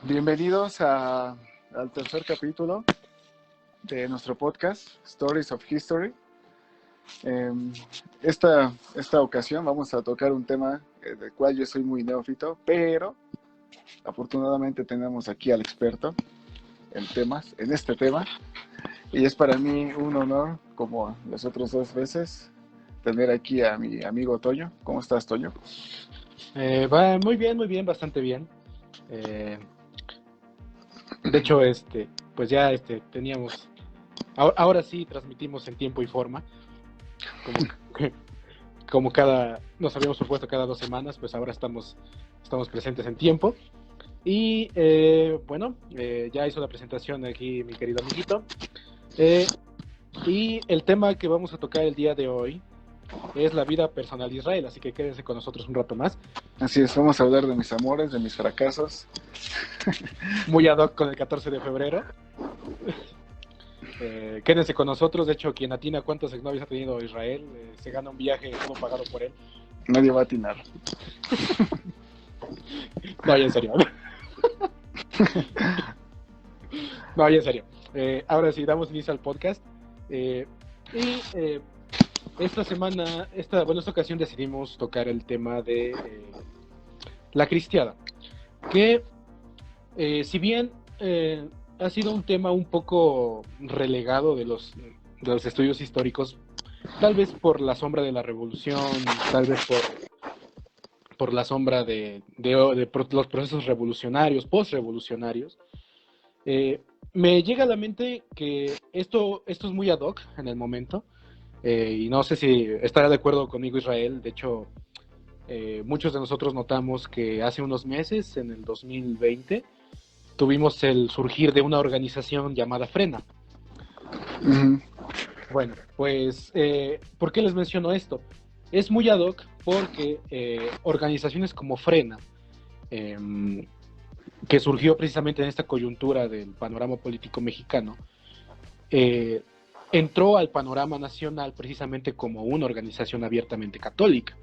Bienvenidos al tercer capítulo de nuestro podcast, Stories of History. Esta ocasión vamos a tocar un tema del cual yo soy muy neófito, pero afortunadamente tenemos aquí al experto en este tema, y es para mí un honor, como las otras dos veces, tener aquí a mi amigo Toño. ¿Cómo estás, Toño? Va muy bien, bastante bien. Eh, de hecho, pues ya teníamos, ahora sí transmitimos en tiempo y forma, como, como nos habíamos propuesto cada 2 semanas, pues ahora estamos presentes en tiempo. Y bueno, ya hizo la presentación aquí mi querido amiguito. Y el tema que vamos a tocar el día de hoy es la vida personal de Israel, así que quédense con nosotros un rato más. Así es, vamos a hablar de mis amores, de mis fracasos. Muy ad hoc con el 14 de febrero. Quédense con nosotros. De hecho, quien atina cuántas exnovias ha tenido Israel, se gana un viaje todo pagado por él. Nadie va a atinar. No, ya en serio. No, ya en serio. Ahora sí, damos inicio al podcast. Esta ocasión decidimos tocar el tema de la cristiada. Que, si bien ha sido un tema un poco relegado de los estudios históricos, tal vez por la sombra de la revolución, tal vez por la sombra de los procesos revolucionarios, post-revolucionarios, me llega a la mente que esto es muy ad hoc en el momento, y no sé si estará de acuerdo conmigo Israel. De hecho, muchos de nosotros notamos que hace unos meses, en el 2020, tuvimos el surgir de una organización llamada Frena. Uh-huh. Bueno, pues, ¿por qué les menciono esto? Es muy ad hoc porque organizaciones como Frena, que surgió precisamente en esta coyuntura del panorama político mexicano, entró al panorama nacional precisamente como una organización abiertamente católica.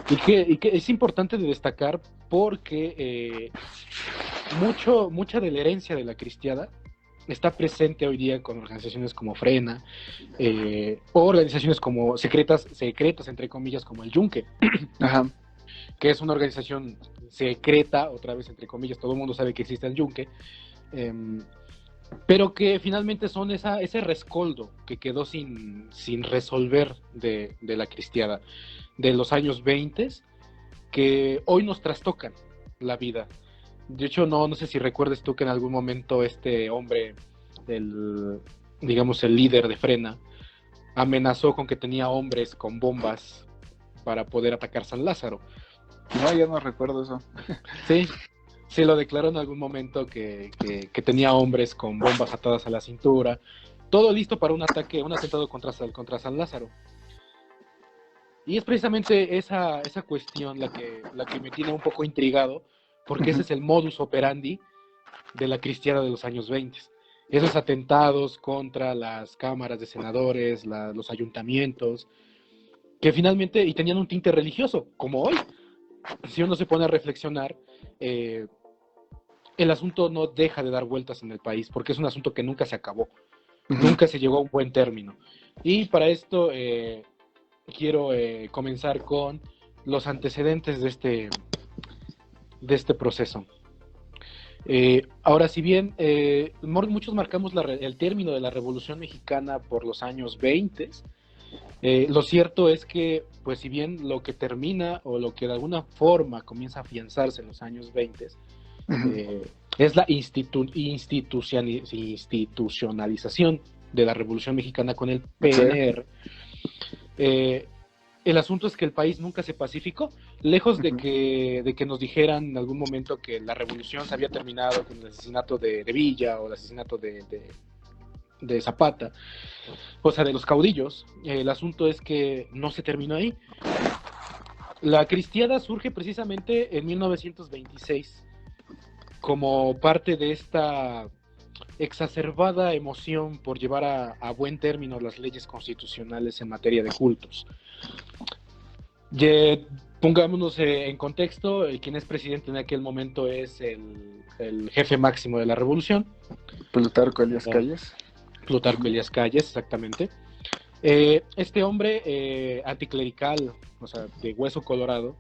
Y que es importante de destacar porque mucha de la herencia de la cristiada está presente hoy día con organizaciones como Frena, o organizaciones como secretas entre comillas, como el Yunque. Ajá. Que es una organización secreta, otra vez entre comillas, todo el mundo sabe que existe el Yunque, pero que finalmente son ese rescoldo que quedó sin resolver de la cristiada de los años 20, que hoy nos trastocan la vida. De hecho, no sé si recuerdes tú que en algún momento este hombre, digamos el líder de Frena, amenazó con que tenía hombres con bombas para poder atacar San Lázaro. No, ya no recuerdo eso. Sí, lo declaró en algún momento que tenía hombres con bombas atadas a la cintura, todo listo para un atentado contra San Lázaro. Y es precisamente esa cuestión la que me tiene un poco intrigado, porque ese es el modus operandi de la cristiada de los años 20. Esos atentados contra las cámaras de senadores, los ayuntamientos, que finalmente, y tenían un tinte religioso, como hoy. Si uno se pone a reflexionar, el asunto no deja de dar vueltas en el país, porque es un asunto que nunca se acabó, nunca se llegó a un buen término. Y para esto quiero comenzar con los antecedentes de este proceso. Ahora, si bien muchos marcamos el término de la Revolución Mexicana por los años 20, lo cierto es que, pues si bien lo que termina o lo que de alguna forma comienza a afianzarse en los años 20 es la institucionalización de la Revolución Mexicana con el PNR. Sí. El asunto es que el país nunca se pacificó, lejos de que nos dijeran en algún momento que la revolución se había terminado con el asesinato de Villa o el asesinato de Zapata, o sea, de los caudillos. El asunto es que no se terminó ahí. La cristiada surge precisamente en 1926 como parte de esta exacerbada emoción por llevar a buen término las leyes constitucionales en materia de cultos. Pongámonos en contexto, quien es presidente en aquel momento es el jefe máximo de la revolución, Plutarco Elías Calles. Plutarco Elías Calles, exactamente. Este hombre anticlerical, o sea, de hueso colorado,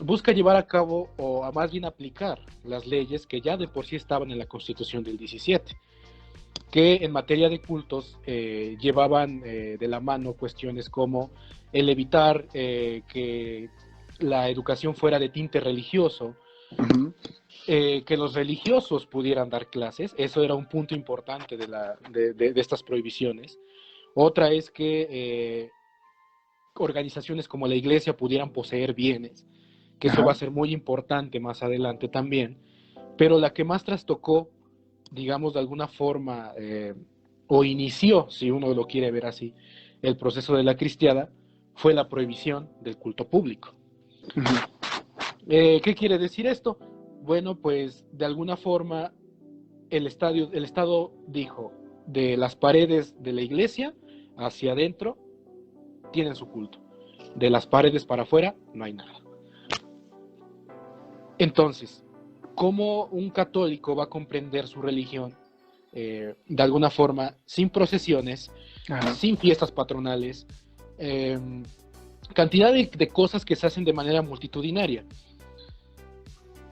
busca llevar a cabo, o a más bien aplicar, las leyes que ya de por sí estaban en la Constitución del 17, que en materia de cultos llevaban de la mano cuestiones como el evitar que la educación fuera de tinte religioso, Uh-huh. que los religiosos pudieran dar clases. Eso era un punto importante de estas prohibiciones. Otra es que organizaciones como la iglesia pudieran poseer bienes, que eso va a ser muy importante más adelante también, pero la que más trastocó, digamos, de alguna forma, o inició, si uno lo quiere ver así, el proceso de la cristiada, fue la prohibición del culto público. Uh-huh. ¿Qué quiere decir esto? Bueno, pues de alguna forma el Estado dijo, de las paredes de la iglesia hacia adentro tienen su culto, de las paredes para afuera no hay nada. Entonces, ¿cómo un católico va a comprender su religión de alguna forma sin procesiones, sin fiestas patronales, cantidad de cosas que se hacen de manera multitudinaria?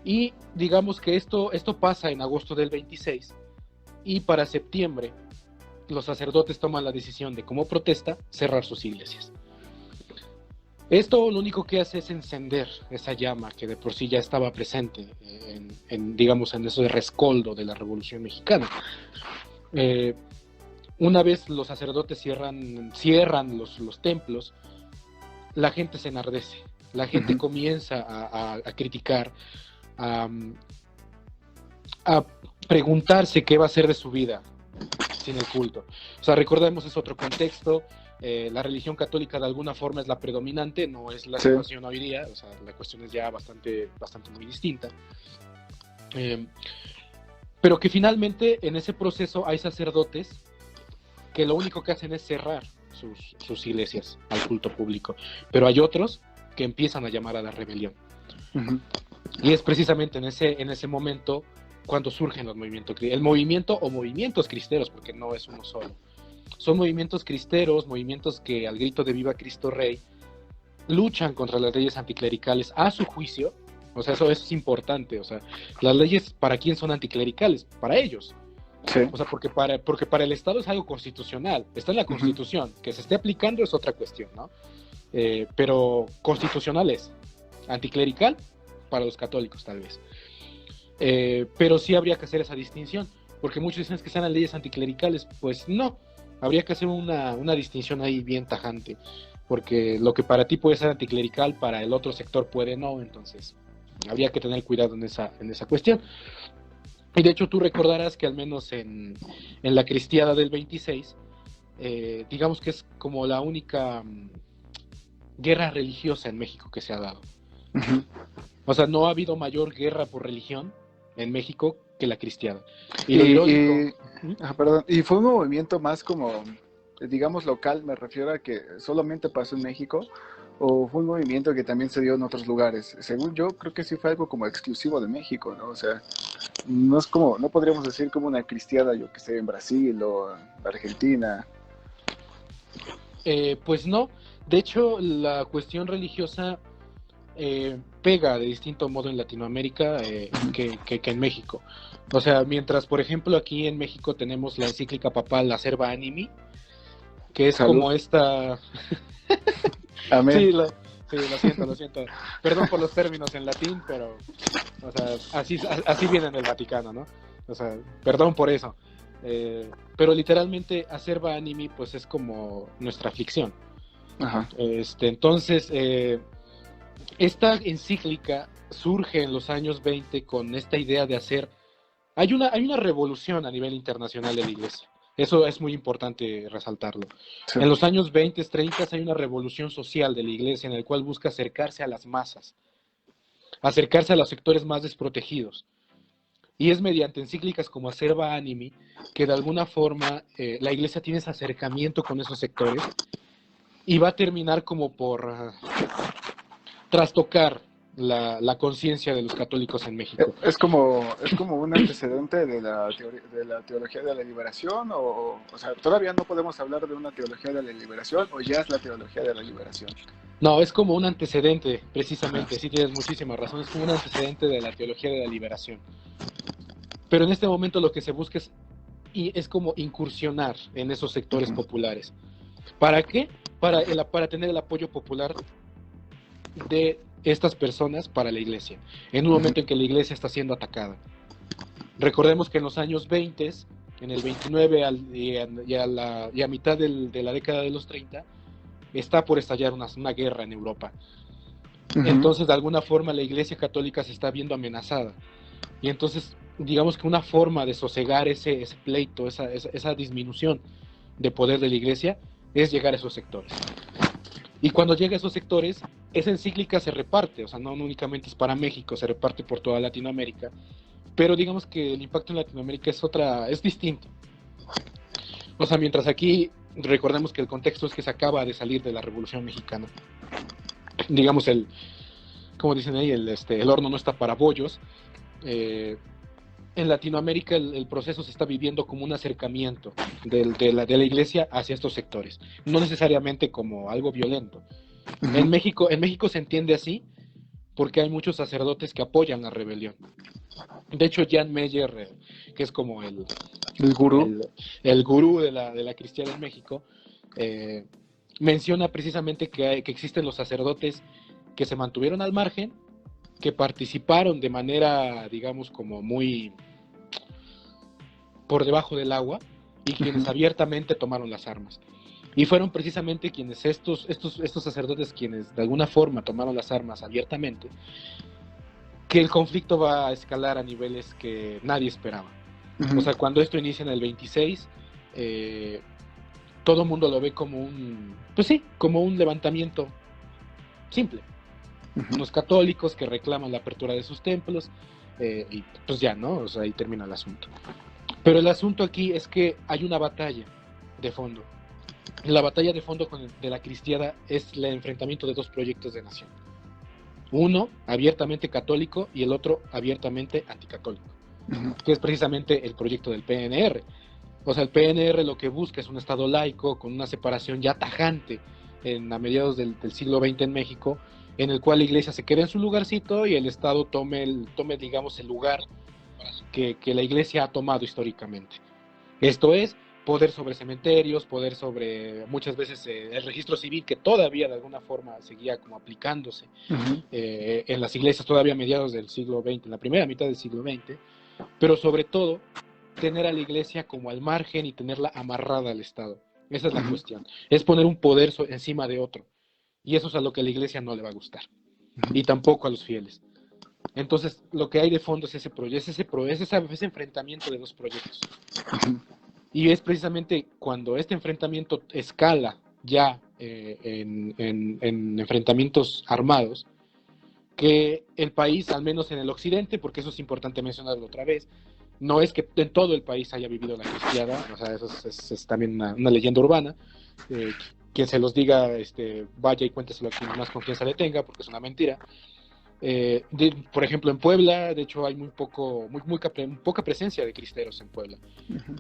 Y digamos que esto pasa en agosto del 26, y para septiembre los sacerdotes toman la decisión de, como protesta, cerrar sus iglesias. Esto lo único que hace es encender esa llama que de por sí ya estaba presente digamos, en ese rescoldo de la Revolución Mexicana. Una vez los sacerdotes cierran los templos, la gente se enardece, la gente uh-huh. comienza a criticar, a preguntarse qué va a hacer de su vida sin el culto. O sea, recordemos, es otro contexto. La religión católica de alguna forma es la predominante, no es la situación hoy día, o sea, la cuestión es ya bastante muy distinta. Pero que finalmente en ese proceso hay sacerdotes que lo único que hacen es cerrar sus iglesias al culto público, pero hay otros que empiezan a llamar a la rebelión. Uh-huh. Y es precisamente en ese momento cuando surgen los movimientos, el movimiento o movimientos cristeros, porque no es uno solo. Son movimientos cristeros, movimientos que al grito de Viva Cristo Rey luchan contra las leyes anticlericales a su juicio. O sea, eso es importante. O sea, las leyes, ¿para quién son anticlericales? Para ellos. Sí. O sea, porque para el Estado es algo constitucional, está en la Constitución. Uh-huh. Que se esté aplicando es otra cuestión, ¿no? Pero constitucional es. Anticlerical, para los católicos tal vez. Pero sí habría que hacer esa distinción, porque muchos dicen que sean las leyes anticlericales. Pues no, habría que hacer una distinción ahí bien tajante, porque lo que para ti puede ser anticlerical, para el otro sector puede no. Entonces habría que tener cuidado en esa cuestión. Y de hecho tú recordarás que al menos en la cristiada del 26, digamos que es como la única guerra religiosa en México que se ha dado. Uh-huh. O sea, no ha habido mayor guerra por religión en México que la cristiada. Y lo irónico... Perdón, y fue un movimiento más como, digamos, local, me refiero a que solamente pasó en México, o fue un movimiento que también se dio en otros lugares. Según yo, creo que sí fue algo como exclusivo de México, ¿no? O sea, no es como, no podríamos decir como una cristiada, yo que sé, en Brasil o Argentina. Pues no, de hecho, la cuestión religiosa pega de distinto modo en Latinoamérica que en México. O sea, mientras, por ejemplo, aquí en México tenemos la encíclica papal Acerba Animi, que es como esta... Amén. Sí, lo siento. Perdón por los términos en latín, pero, o sea, así viene en el Vaticano, ¿no? O sea, perdón por eso. Pero literalmente Acerba Animi, pues es como nuestra aflicción. Ajá. Entonces, esta encíclica surge en los años 20 con esta idea de hacer... Hay una revolución a nivel internacional de la Iglesia. Eso es muy importante resaltarlo. Sí. En los años 20, 30 hay una revolución social de la Iglesia en la cual busca acercarse a las masas, acercarse a los sectores más desprotegidos. Y es mediante encíclicas como Acerba Animi que de alguna forma la Iglesia tiene ese acercamiento con esos sectores y va a terminar como por trastocar la conciencia de los católicos en México. Es como un antecedente de de la teología de la liberación, o sea, todavía no podemos hablar de una teología de la liberación, o ya es la teología de la liberación. No, es como un antecedente, precisamente, Ajá. sí tienes muchísima razón, es como un antecedente de la teología de la liberación. Pero en este momento lo que se busca es como incursionar en esos sectores populares. ¿Para qué? Para tener el apoyo popular de estas personas para la iglesia, en un momento en que la iglesia está siendo atacada. Recordemos que en los años 20, en el 29 y a mitad de la década de los 30, está por estallar una guerra en Europa. Entonces, de alguna forma, la iglesia católica se está viendo amenazada. Y entonces, digamos que una forma de sosegar ese pleito, esa disminución de poder de la iglesia, es llegar a esos sectores. Y cuando llega a esos sectores, esa encíclica se reparte, o sea, no únicamente es para México, se reparte por toda Latinoamérica, pero digamos que el impacto en Latinoamérica es distinto. O sea, mientras aquí recordemos que el contexto es que se acaba de salir de la Revolución Mexicana. Digamos, como dicen ahí, el horno no está para bollos. En Latinoamérica el proceso se está viviendo como un acercamiento de la iglesia hacia estos sectores, no necesariamente como algo violento. En México se entiende así porque hay muchos sacerdotes que apoyan la rebelión. De hecho, Jan Meyer, que es como el gurú. El gurú de la cristiana en México, menciona precisamente que existen los sacerdotes que se mantuvieron al margen, que participaron de manera, digamos, como muy por debajo del agua, y quienes abiertamente tomaron las armas. Y fueron precisamente quienes estos sacerdotes, quienes de alguna forma tomaron las armas abiertamente, que el conflicto va a escalar a niveles que nadie esperaba. O sea, cuando esto inicia en el 26, todo el mundo lo ve como como un levantamiento simple. Unos católicos que reclaman la apertura de sus templos, y pues ya, ¿no? O sea, ahí termina el asunto. Pero el asunto aquí es que hay una batalla de fondo. La batalla de fondo de la cristiada es el enfrentamiento de dos proyectos de nación. Uno abiertamente católico y el otro abiertamente anticatólico, que es precisamente el proyecto del PNR. O sea, el PNR lo que busca es un Estado laico con una separación ya tajante a mediados del siglo XX en México, en el cual la iglesia se quede en su lugarcito y el Estado tome digamos, el lugar que la iglesia ha tomado históricamente. Esto es poder sobre cementerios, poder sobre muchas veces el registro civil, que todavía de alguna forma seguía como aplicándose en las iglesias todavía a mediados del siglo XX, en la primera mitad del siglo XX, pero sobre todo tener a la iglesia como al margen y tenerla amarrada al Estado. Esa es la cuestión. Es poner un poder encima de otro. Y eso es a lo que a la iglesia no le va a gustar. Y tampoco a los fieles. Entonces, lo que hay de fondo es ese enfrentamiento de dos proyectos. Y es precisamente cuando este enfrentamiento escala ya en enfrentamientos armados, que el país, al menos en el occidente, porque eso es importante mencionarlo otra vez, no es que en todo el país haya vivido la cristiada, o sea, eso es también una leyenda urbana. Quien se los diga, vaya y cuénteselo a quien más confianza le tenga, porque es una mentira. Por ejemplo, en Puebla, de hecho, hay muy poca presencia de cristeros en Puebla.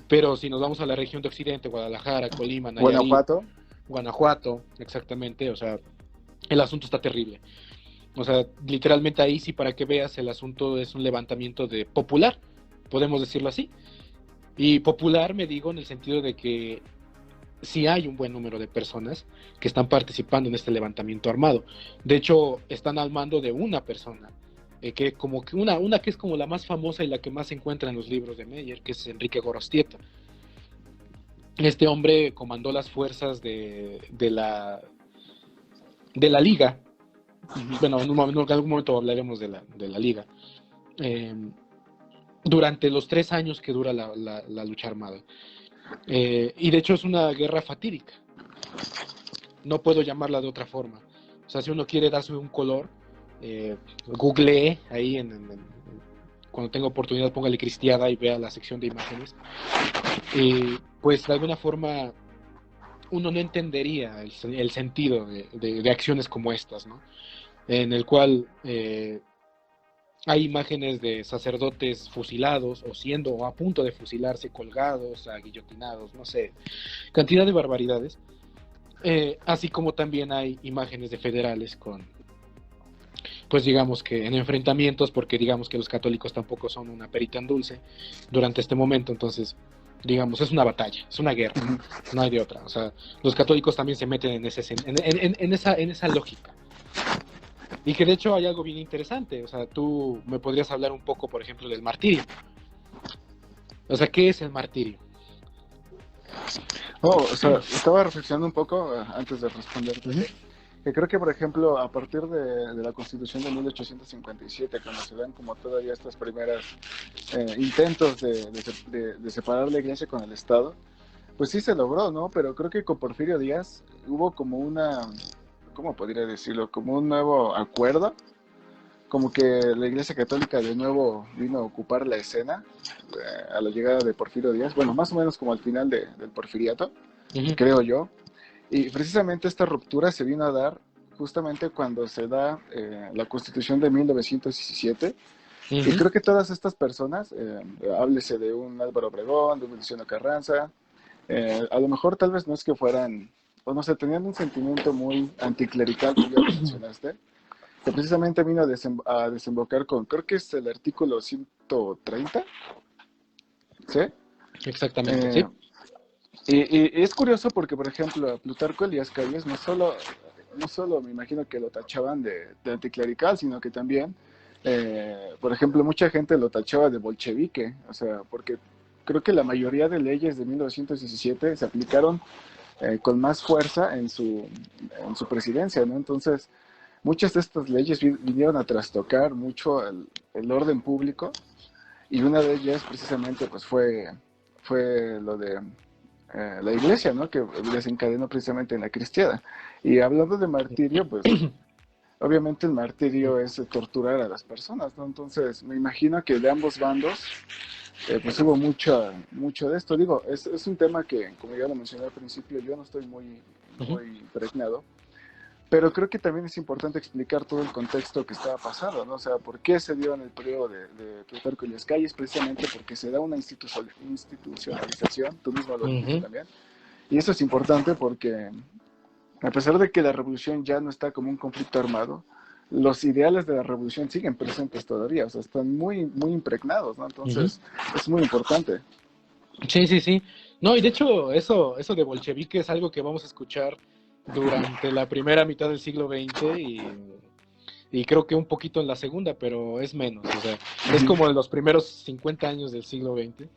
Pero si nos vamos a la región de Occidente, Guadalajara, Colima, Nayarit, Guanajuato, exactamente, o sea, el asunto está terrible. O sea, literalmente ahí sí, para que veas, el asunto es un levantamiento popular, podemos decirlo así. Y popular me digo en el sentido de que sí hay un buen número de personas que están participando en este levantamiento armado. De hecho, están al mando de una persona, que como que una que es como la más famosa y la que más se encuentra en los libros de Meyer, que es Enrique Gorostieta. Este hombre comandó las fuerzas de la Liga. Bueno, en algún momento hablaremos de la Liga. Durante los 3 años que dura la lucha armada. Y de hecho es una guerra fatídica. No puedo llamarla de otra forma. O sea, si uno quiere darse un color, googlee ahí cuando tenga oportunidad, póngale cristiada y vea la sección de imágenes. Pues de alguna forma uno no entendería el sentido de acciones como estas, ¿no? en el cual hay imágenes de sacerdotes fusilados o siendo o a punto de fusilarse, colgados, guillotinados, no sé, cantidad de barbaridades. Así como también hay imágenes de federales con, pues digamos que en enfrentamientos, porque digamos que los católicos tampoco son una perita en dulce durante este momento, entonces digamos, es una batalla, es una guerra, no hay de otra. O sea, los católicos también se meten en esa lógica. Y que de hecho hay algo bien interesante, o sea, tú me podrías hablar un poco, por ejemplo, del martirio. O sea, ¿qué es el martirio? Oh, o sea, estaba reflexionando un poco antes de responderte. Que creo que, por ejemplo, a partir de la Constitución de 1857, cuando se dan como todavía estas primeras intentos de separar la Iglesia con el Estado, pues sí se logró, ¿no? Pero creo que con Porfirio Díaz hubo como una, ¿cómo podría decirlo? Como un nuevo acuerdo, como que la Iglesia Católica de nuevo vino a ocupar la escena a la llegada de Porfirio Díaz, bueno, más o menos como al final del Porfiriato, creo yo. Y precisamente esta ruptura se vino a dar justamente cuando se da la Constitución de 1917. Y creo que todas estas personas, háblese de un Álvaro Obregón, de un Venustiano Carranza, a lo mejor tal vez no es que fueran, o no sé, tenían un sentimiento muy anticlerical, como ya lo mencionaste, que precisamente vino a desembocar con, creo que es el artículo 130, ¿sí? Exactamente, sí. Y es curioso porque, por ejemplo, Plutarco Elías Calles no solo me imagino que lo tachaban de anticlerical, sino que también, por ejemplo, mucha gente lo tachaba de bolchevique, o sea, porque creo que la mayoría de leyes de 1917 se aplicaron con más fuerza en su presidencia, ¿no? Entonces, muchas de estas leyes vinieron a trastocar mucho el orden público y una de ellas precisamente pues fue lo de la iglesia, ¿no? Que desencadenó precisamente en la cristiada. Y hablando de martirio, pues obviamente el martirio es torturar a las personas, ¿no? Entonces me imagino que de ambos bandos pues hubo mucho de esto. Digo, es un tema que, como ya lo mencioné al principio, yo no estoy muy impregnado, pero creo que también es importante explicar todo el contexto que estaba pasando, ¿no? O sea, por qué se dio en el periodo de Plutarco Elías Calles, precisamente porque se da una institucionalización, tú mismo lo dijiste también, y eso es importante porque a pesar de que la revolución ya no está como un conflicto armado, los ideales de la revolución siguen presentes todavía, o sea, están muy impregnados, ¿no? Entonces, es muy importante. Sí, sí, sí. No, y de hecho, eso de bolchevique es algo que vamos a escuchar durante la primera mitad del siglo XX y creo que un poquito en la segunda, pero es menos. O sea, es como de los primeros 50 años del siglo XX.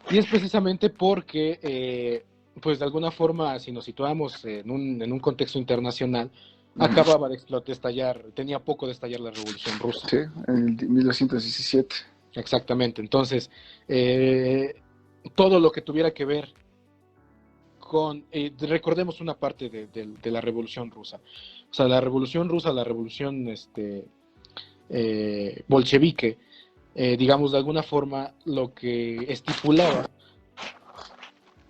Y es precisamente porque, pues de alguna forma, si nos situamos en un contexto internacional, acababa de estallar, tenía poco de estallar la Revolución Rusa. Sí, en 1917. Exactamente. Entonces, todo lo que tuviera que ver con, recordemos una parte de la Revolución Rusa. O sea, la Revolución Rusa, la Revolución bolchevique, digamos, de alguna forma, lo que estipulaba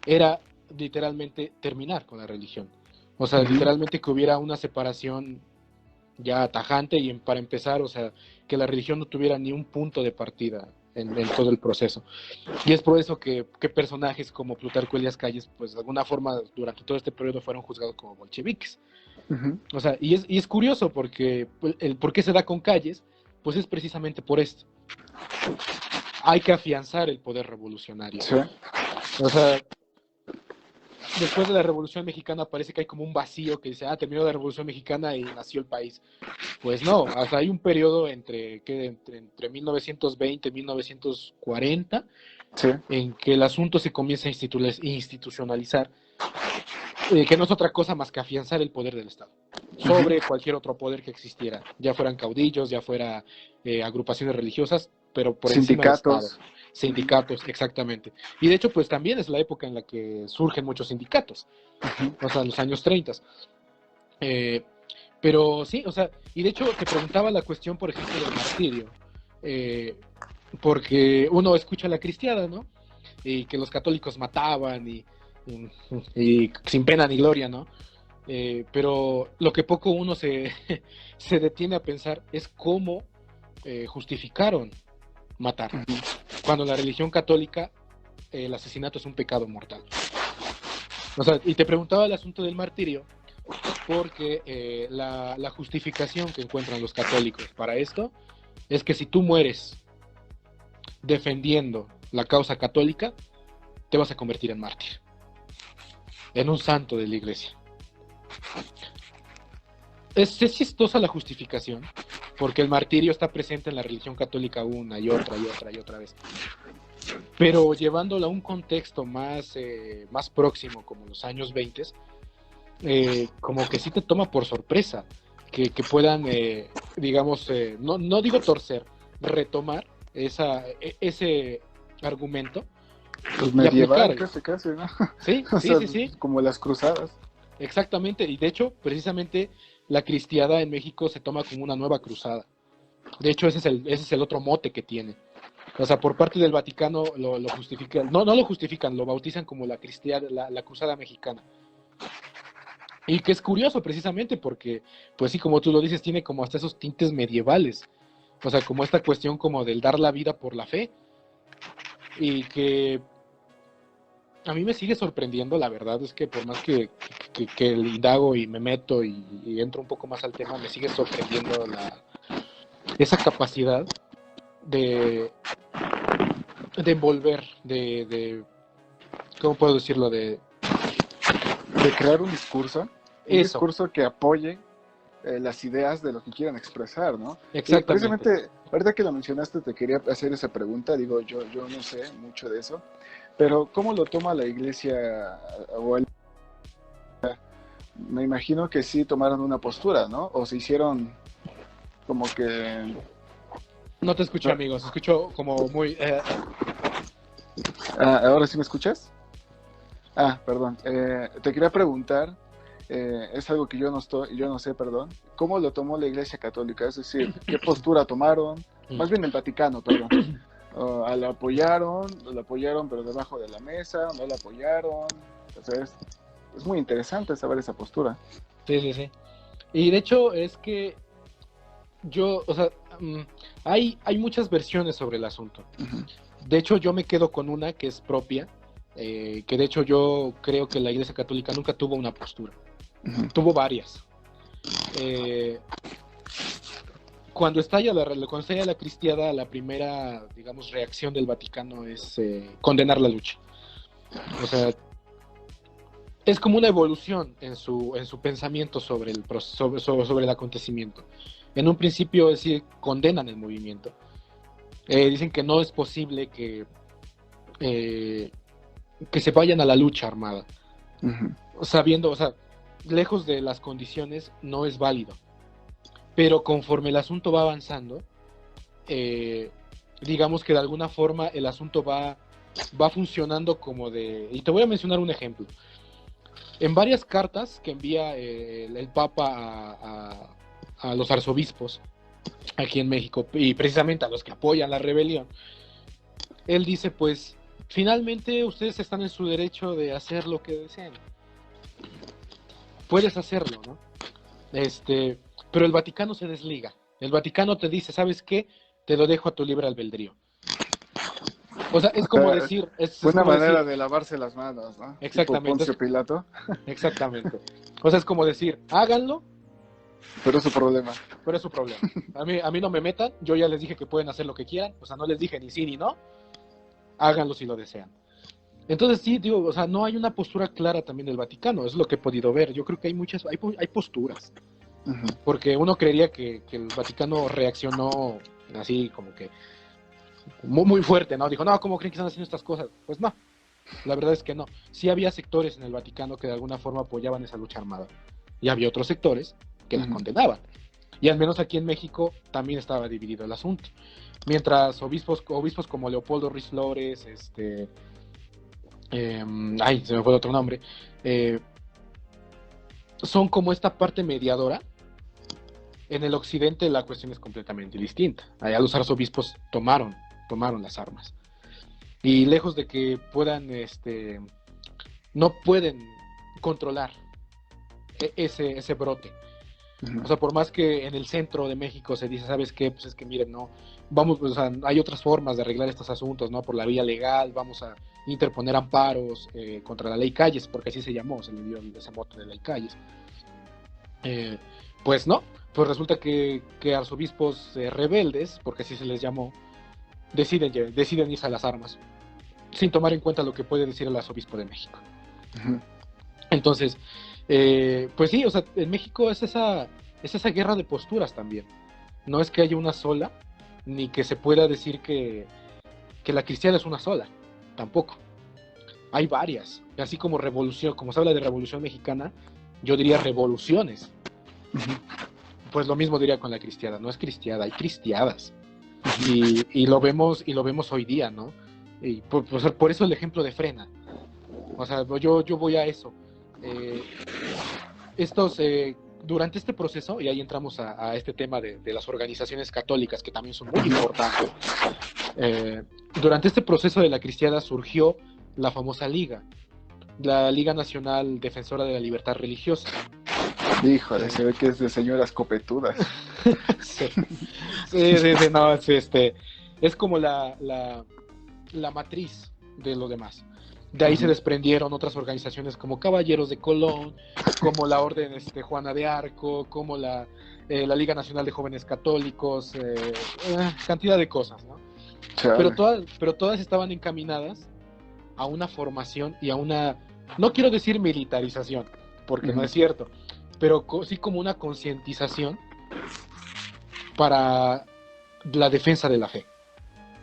era literalmente terminar con la religión. O sea, literalmente que hubiera una separación ya tajante y para empezar, o sea, que la religión no tuviera ni un punto de partida en todo el proceso. Y es por eso que personajes como Plutarco Elías Calles, pues de alguna forma durante todo este periodo fueron juzgados como bolcheviques. O sea, y es curioso porque el por qué se da con Calles, pues es precisamente por esto. Hay que afianzar el poder revolucionario. Sí. O sea, después de la Revolución Mexicana parece que hay como un vacío que dice, terminó la Revolución Mexicana y nació el país. Pues no, o sea, hay un periodo entre 1920 y 1940 Sí. en que el asunto se comienza a institucionalizar, que no es otra cosa más que afianzar el poder del Estado sobre cualquier otro poder que existiera, ya fueran caudillos, ya fuera agrupaciones religiosas, pero por encima del Estado. Sindicatos, exactamente. Y de hecho, pues también es la época en la que surgen muchos sindicatos, o sea, los años 30. Pero sí, o sea, y de hecho te preguntaba la cuestión, por ejemplo, del martirio, porque uno escucha la cristiada, ¿no? Y que los católicos mataban y sin pena ni gloria, ¿no? pero lo que poco uno se detiene a pensar es cómo justificaron matar, cuando en la religión católica el asesinato es un pecado mortal. O sea, y te preguntaba el asunto del martirio, porque la justificación que encuentran los católicos para esto es que si tú mueres defendiendo la causa católica, te vas a convertir en mártir, en un santo de la iglesia. Es chistosa la justificación, porque el martirio está presente en la religión católica una y otra y otra y otra vez. Pero llevándolo a un contexto más próximo, como los años 20, como que sí te toma por sorpresa que puedan, digamos, no digo torcer, retomar ese argumento. Pues medieval, casi, ¿no? Sí, O sí, sea, sí, sí. como las cruzadas. Exactamente, y de hecho, precisamente, la cristiada en México se toma como una nueva cruzada. De hecho, ese es el otro mote que tiene. O sea, por parte del Vaticano lo justifican, no lo justifican, lo bautizan como la cristiada, la cruzada mexicana. Y que es curioso precisamente porque, pues sí, como tú lo dices, tiene como hasta esos tintes medievales. O sea, como esta cuestión como del dar la vida por la fe. Y que a mí me sigue sorprendiendo, la verdad es que por más que indago y me meto y entro un poco más al tema, me sigue sorprendiendo esa capacidad de envolver, ¿cómo puedo decirlo? De crear un discurso que apoye las ideas de lo que quieran expresar, ¿no? Exactamente. Y precisamente, ahorita que lo mencionaste, te quería hacer esa pregunta. Digo, yo no sé mucho de eso, pero ¿cómo lo toma la iglesia? Me imagino que sí tomaron una postura, ¿no? O se hicieron como que... No te escucho, amigo, se escuchó como muy... ¿Ahora sí me escuchas? Perdón. Te quería preguntar, es algo que yo no sé, perdón. ¿Cómo lo tomó la Iglesia Católica? Es decir, ¿qué postura tomaron? Más bien el Vaticano, perdón. ¿La apoyaron, pero debajo de la mesa? ¿No la apoyaron? O sea, es muy interesante saber esa postura. Sí, sí, sí. Y de hecho es que o sea, hay muchas versiones sobre el asunto. Uh-huh. De hecho, yo me quedo con una que es propia, que de hecho yo creo que la Iglesia Católica nunca tuvo una postura. Uh-huh. Tuvo varias. Cuando estalla la cristiada, la primera, digamos, reacción del Vaticano es condenar la lucha. O sea, es como una evolución en su pensamiento sobre el acontecimiento. En un principio, es decir, condenan el movimiento. Dicen que no es posible que se vayan a la lucha armada. Uh-huh. Sabiendo, o sea, lejos de las condiciones, no es válido. Pero conforme el asunto va avanzando, digamos que de alguna forma el asunto va funcionando como de... Y te voy a mencionar un ejemplo. En varias cartas que envía el Papa a los arzobispos aquí en México, y precisamente a los que apoyan la rebelión, él dice, pues, finalmente ustedes están en su derecho de hacer lo que deseen. Puedes hacerlo, ¿no? Pero el Vaticano se desliga. El Vaticano te dice, ¿sabes qué? Te lo dejo a tu libre albedrío. O sea, es como decir... Es una manera de lavarse las manos, ¿no? Exactamente. Tipo Poncio Pilato. Exactamente. O sea, es como decir, háganlo. Pero es su problema. Pero es su problema. A mí no me metan. Yo ya les dije que pueden hacer lo que quieran. O sea, no les dije ni sí ni no. Háganlo si lo desean. Entonces sí, digo, o sea, no hay una postura clara también del Vaticano. Es lo que he podido ver. Yo creo que hay posturas. Uh-huh. Porque uno creería que el Vaticano reaccionó así como que muy, muy fuerte, ¿no? Dijo, no, ¿cómo creen que están haciendo estas cosas? Pues no, la verdad es que no. Sí había sectores en el Vaticano que de alguna forma apoyaban esa lucha armada. Y había otros sectores que la condenaban. Y al menos aquí en México también estaba dividido el asunto. Mientras obispos como Leopoldo Ruiz Flores, se me fue otro nombre, son como esta parte mediadora. En el occidente la cuestión es completamente distinta. Allá los arzobispos tomaron las armas. Y lejos de que puedan, no pueden controlar ese brote. Ujú. O sea, por más que en el centro de México se dice, ¿sabes qué? Pues es que miren, no, vamos, o sea, hay otras formas de arreglar estos asuntos, ¿no? Por la vía legal, vamos a interponer amparos contra la ley Calles, porque así se llamó, se le dio ese mote de ley Calles. Eh, pues no, pues resulta que arzobispos rebeldes, porque así se les llamó, deciden irse a las armas, sin tomar en cuenta lo que puede decir el arzobispo de México. Ujú. Entonces, pues sí, o sea, en México es esa guerra de posturas también. No es que haya una sola, ni que se pueda decir que la cristiana es una sola, tampoco. Hay varias, así como revolución, como se habla de revolución mexicana, yo diría revoluciones. Pues lo mismo diría con la cristiada, no es cristiada, hay cristiadas. Y lo vemos hoy día, ¿no? Y por eso el ejemplo de Frena. O sea, yo voy a eso. Eh, estos, durante este proceso, y ahí entramos a este tema de las organizaciones católicas, que también son muy importantes, durante este proceso de la cristiada surgió la famosa Liga, la Liga Nacional Defensora de la Libertad Religiosa. Híjole, se ve que es de señoras copetudas. Sí, sí, no, es como la matriz de lo demás. De ahí se desprendieron otras organizaciones como Caballeros de Colón, como la Orden Juana de Arco, como la Liga Nacional de Jóvenes Católicos, cantidad de cosas, ¿no? Chale. Pero todas estaban encaminadas a una formación y a una, no quiero decir militarización, porque no es cierto, pero sí como una concientización para la defensa de la fe.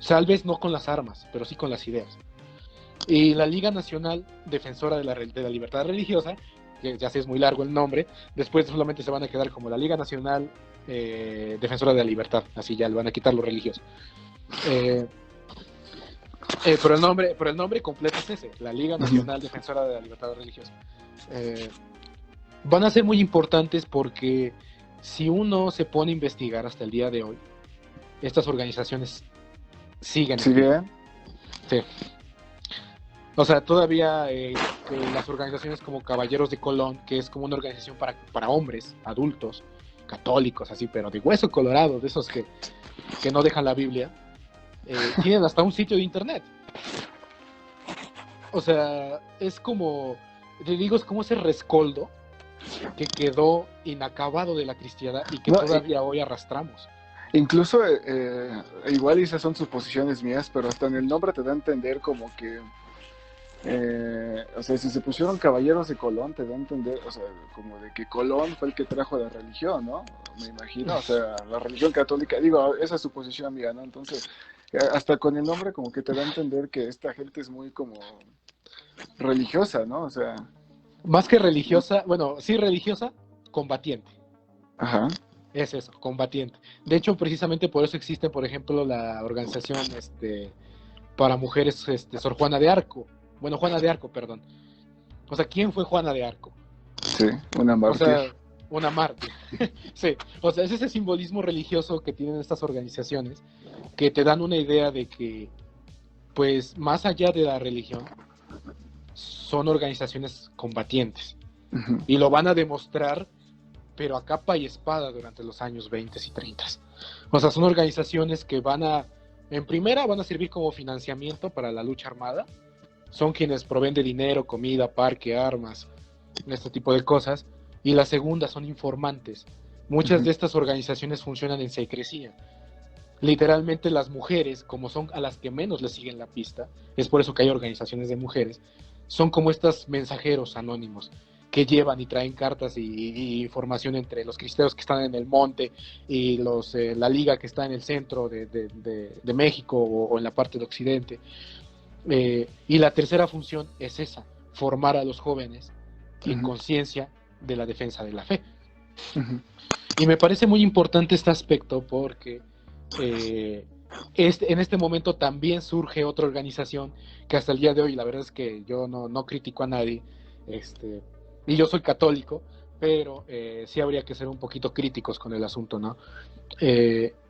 Tal vez no con las armas, pero sí con las ideas. Y la Liga Nacional Defensora de la Libertad Religiosa, que ya sé es muy largo el nombre, después solamente se van a quedar como la Liga Nacional Defensora de la Libertad, así ya le van a quitar los religiosos. Pero el nombre completo es ese, la Liga Nacional Defensora de la Libertad Religiosa. Van a ser muy importantes porque si uno se pone a investigar hasta el día de hoy, estas organizaciones siguen en pie. ¿Sigue? Sí. O sea, todavía las organizaciones como Caballeros de Colón, que es como una organización para hombres, adultos, católicos, así, pero de hueso colorado, de esos que no dejan la Biblia, tienen hasta un sitio de internet. O sea, es como, te digo, es como ese rescoldo que quedó inacabado de la cristiandad y que todavía hoy arrastramos. Incluso, igual esas son suposiciones mías, pero hasta en el nombre te da a entender como que, o sea, si se pusieron caballeros de Colón, te da a entender, o sea, como de que Colón fue el que trajo la religión, ¿no? Me imagino, o sea, la religión católica, digo, esa es suposición mía, ¿no? Entonces, hasta con el nombre como que te da a entender que esta gente es muy como religiosa, ¿no? O sea... Más que religiosa, bueno, sí religiosa, combatiente. Ajá. Es eso, combatiente. De hecho, precisamente por eso existe, por ejemplo, la organización para mujeres, Sor Juana de Arco. Bueno, Juana de Arco, perdón. O sea, ¿quién fue Juana de Arco? Sí, una O mártir. sea, una mártir. Sí, o sea, es ese simbolismo religioso que tienen estas organizaciones que te dan una idea de que, pues, más allá de la religión, son organizaciones combatientes. Y lo van a demostrar, pero a capa y espada durante los años 20 y 30. O sea, son organizaciones que en primera van a servir como financiamiento para la lucha armada. Son quienes proveen de dinero, comida, parque, armas, este tipo de cosas. Y la segunda son informantes. Muchas de estas organizaciones funcionan en secrecía. Literalmente las mujeres, como son a las que menos les siguen la pista, es por eso que hay organizaciones de mujeres, son como estos mensajeros anónimos que llevan y traen cartas y información entre los cristianos que están en el monte y la liga que está en el centro de México o en la parte de Occidente. Y la tercera función es esa, formar a los jóvenes en conciencia de la defensa de la fe. Y me parece muy importante este aspecto porque en este momento también surge otra organización que hasta el día de hoy, la verdad es que yo no critico a nadie, y yo soy católico, pero sí habría que ser un poquito críticos con el asunto, ¿no?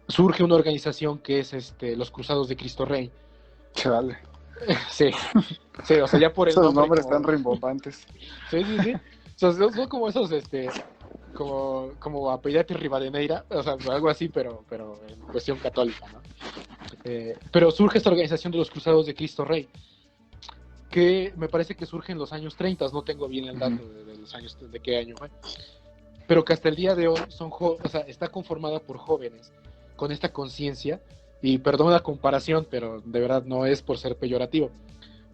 Surge una organización que es los Cruzados de Cristo Rey. Chale. Sí, sí, o sea, ya por el Esos nombre. nombres están rimbombantes. Sí. sea, son como esos, como apellidate Rivadeneira, o sea, algo así, pero en cuestión católica, ¿no? Pero surge esta organización de los Cruzados de Cristo Rey, que me parece que surge en los años 30, no tengo bien el dato de los años, de qué año fue, pero que hasta el día de hoy o sea, está conformada por jóvenes con esta conciencia, y perdón la comparación, pero de verdad no es por ser peyorativo,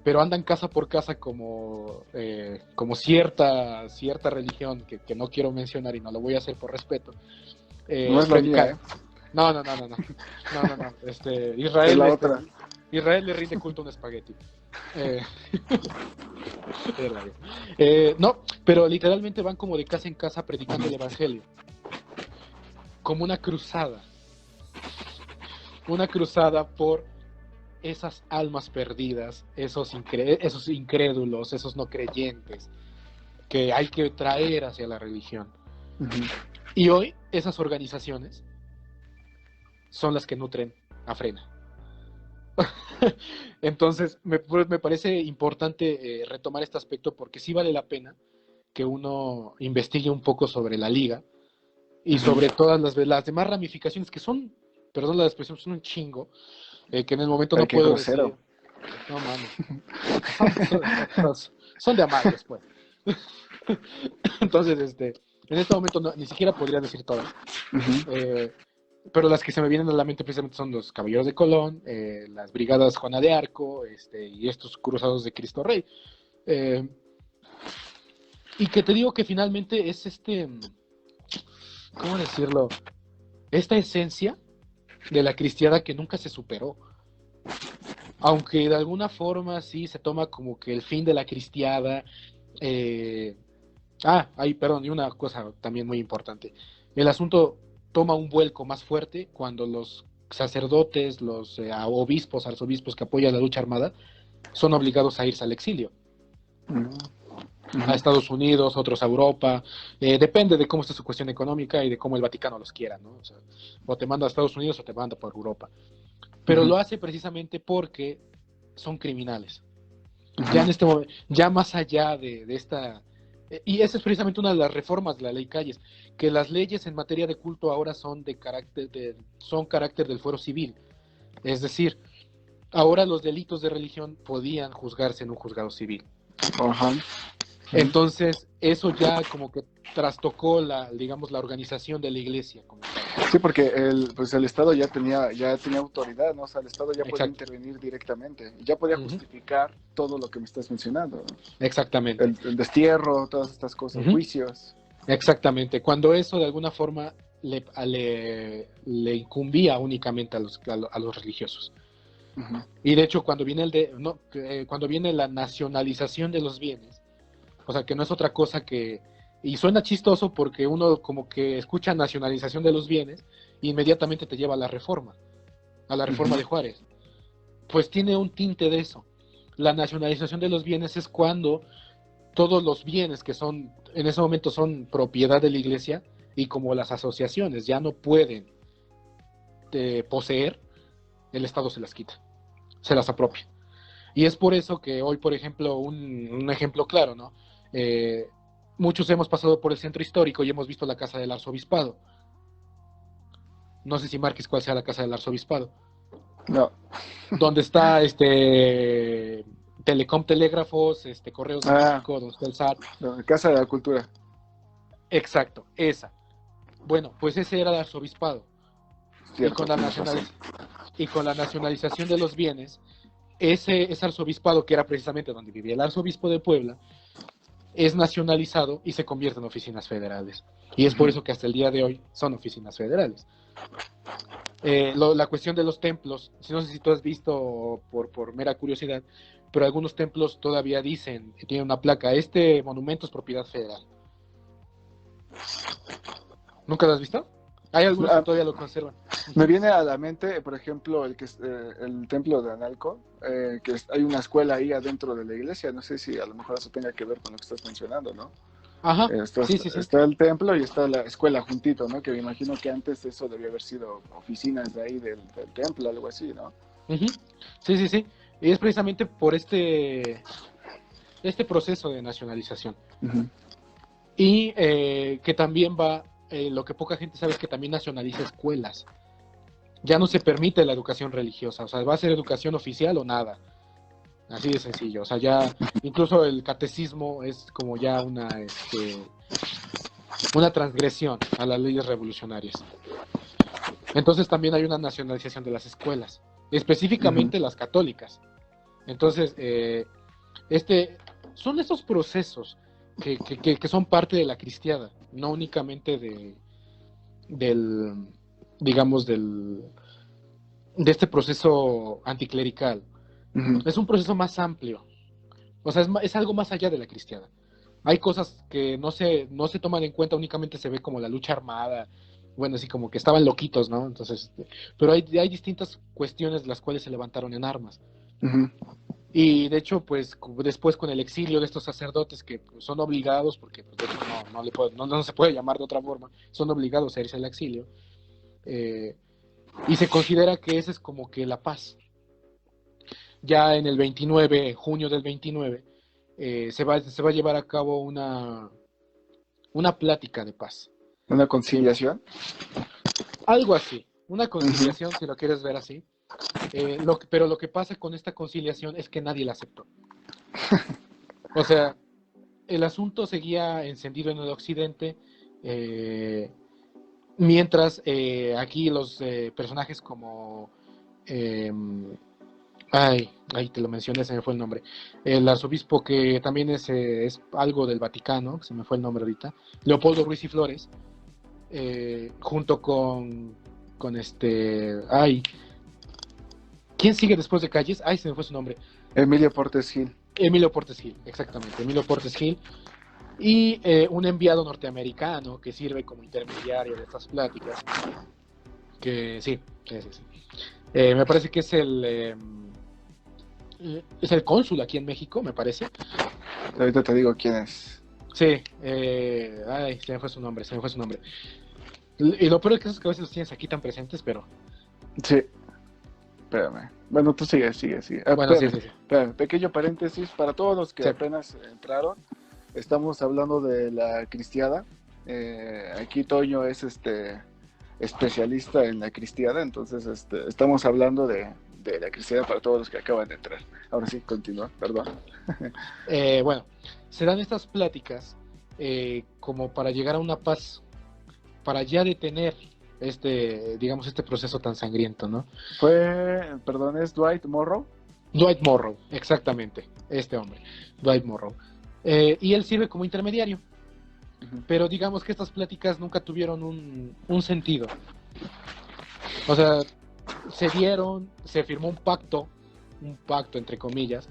pero andan casa por casa como cierta religión que no quiero mencionar y no lo voy a hacer por respeto. No es la mía, ¿eh? No. Es la otra. Israel le rinde culto a un espagueti. No, pero literalmente van como de casa en casa predicando el evangelio. Como una cruzada. Una cruzada por esas almas perdidas, esos incrédulos, esos no creyentes, que hay que traer hacia la religión. Y hoy esas organizaciones son las que nutren a Frena. Entonces me parece importante retomar este aspecto, porque sí vale la pena que uno investigue un poco sobre la liga y sobre todas las demás ramificaciones que son, perdón la expresión, son un chingo, que en el momento no puedo decir. No, mano. Son de amargos, pues. Entonces, en este momento ni siquiera podría decir todas. Pero las que se me vienen a la mente precisamente son los Caballeros de Colón, las Brigadas Juana de Arco, y estos Cruzados de Cristo Rey. Y que te digo que finalmente es ¿cómo decirlo? Esta esencia de la cristiada que nunca se superó. Aunque de alguna forma sí se toma como que el fin de la cristiada. Perdón, y una cosa también muy importante. El asunto toma un vuelco más fuerte cuando los sacerdotes, los obispos, arzobispos que apoyan la lucha armada, son obligados a irse al exilio. A Estados Unidos, otros a Europa. Depende de cómo esté su cuestión económica y de cómo el Vaticano los quiera, ¿no? O sea, o te manda a Estados Unidos o te manda por Europa. Pero lo hace precisamente porque son criminales. Ya en este momento, ya más allá de esta... Y esa es precisamente una de las reformas de la ley Calles, que las leyes en materia de culto ahora son carácter del fuero civil. Es decir, ahora los delitos de religión podían juzgarse en un juzgado civil. Entonces, eso ya como que trastocó la organización de la iglesia. Sí, porque el Estado ya tenía autoridad, ¿no? O sea, el Estado ya podía intervenir directamente, ya podía justificar todo lo que me estás mencionando, ¿no? Exactamente. El destierro, todas estas cosas, juicios. Exactamente. Cuando eso de alguna forma le incumbía únicamente a los religiosos. Y de hecho, cuando viene la nacionalización de los bienes, o sea, que no es otra cosa que... Y suena chistoso porque uno como que escucha nacionalización de los bienes e inmediatamente te lleva a la reforma de Juárez. Pues tiene un tinte de eso. La nacionalización de los bienes es cuando todos los bienes que son, en ese momento son propiedad de la iglesia, y como las asociaciones ya no pueden poseer, el Estado se las quita, se las apropia. Y es por eso que hoy, por ejemplo, un ejemplo claro, ¿no? Muchos hemos pasado por el centro histórico y hemos visto la casa del arzobispado. No sé si marques cuál sea la casa del arzobispado. No. Donde está Telecom Telégrafos, Correos de México, donde está el SAT. La Casa de la Cultura. Exacto, esa. Bueno, pues ese era el arzobispado. Cierto, y con la nacionalización de los bienes, ese arzobispado, que era precisamente donde vivía el arzobispo de Puebla, es nacionalizado y se convierte en oficinas federales. Y es por eso que hasta el día de hoy son oficinas federales. La cuestión de los templos, no sé si tú has visto por mera curiosidad, pero algunos templos todavía dicen, tienen una placa, este monumento es propiedad federal. ¿Nunca lo has visto? Hay algunos que todavía lo conservan. Me viene a la mente, por ejemplo, el templo de Analco, que hay una escuela ahí adentro de la iglesia. No sé si a lo mejor eso tenga que ver con lo que estás mencionando, ¿no? Ajá. Sí. Está el templo y está la escuela juntito, ¿no? Que me imagino que antes eso debió haber sido oficinas de ahí del templo, algo así, ¿no? Sí. Y es precisamente por este proceso de nacionalización. Y que también lo que poca gente sabe es que también nacionaliza escuelas. Ya no se permite la educación religiosa, o sea, va a ser educación oficial o nada. Así de sencillo, o sea, ya incluso el catecismo es como ya una transgresión a las leyes revolucionarias. Entonces también hay una nacionalización de las escuelas, específicamente las católicas. Entonces, son estos procesos que son parte de la cristiada, no únicamente del, digamos, de este proceso anticlerical. Es un proceso más amplio, o sea, es algo más allá de la cristiada. Hay cosas que no se toman en cuenta, únicamente se ve como la lucha armada, bueno, así como que estaban loquitos, ¿no? Entonces, pero hay distintas cuestiones de las cuales se levantaron en armas. Y de hecho, pues después con el exilio de estos sacerdotes que pues, son obligados, porque pues, de hecho no se puede llamar de otra forma, son obligados a irse al exilio, y se considera que esa es como que la paz. Ya en el 29, junio del 29, se va a llevar a cabo una plática de paz. ¿Una conciliación? Algo así, una conciliación, si lo quieres ver así. Pero lo que pasa con esta conciliación es que nadie la aceptó. O sea, el asunto seguía encendido en el occidente, mientras aquí los personajes como... ahí te lo mencioné, se me fue el nombre. El arzobispo que también es algo del Vaticano, se me fue el nombre ahorita, Leopoldo Ruiz y Flores, junto con ¿quién sigue después de Calles? Se me fue su nombre. Emilio Portes Gil. Emilio Portes Gil, exactamente, Emilio Portes Gil. Y un enviado norteamericano que sirve como intermediario de estas pláticas. Que sí. Me parece que es el cónsul aquí en México, me parece. Ahorita te digo quién es. Sí, se me fue su nombre. Y lo peor es que a veces los tienes aquí tan presentes, pero... Sí. Espérame. Bueno, tú sigue. Bueno, sí. Espérame. Pequeño paréntesis para todos los que Sí. apenas entraron. Estamos hablando de la cristiada. Aquí Toño es especialista en la cristiada, entonces estamos hablando de la cristiada para todos los que acaban de entrar. Ahora sí, continúa, perdón. Bueno, se dan estas pláticas como para llegar a una paz, para ya detener digamos, este proceso tan sangriento, ¿no? ¿Es Dwight Morrow? Dwight Morrow, exactamente, este hombre, Dwight Morrow. Y él sirve como intermediario, pero digamos que estas pláticas nunca tuvieron un sentido. O sea, se firmó un pacto entre comillas,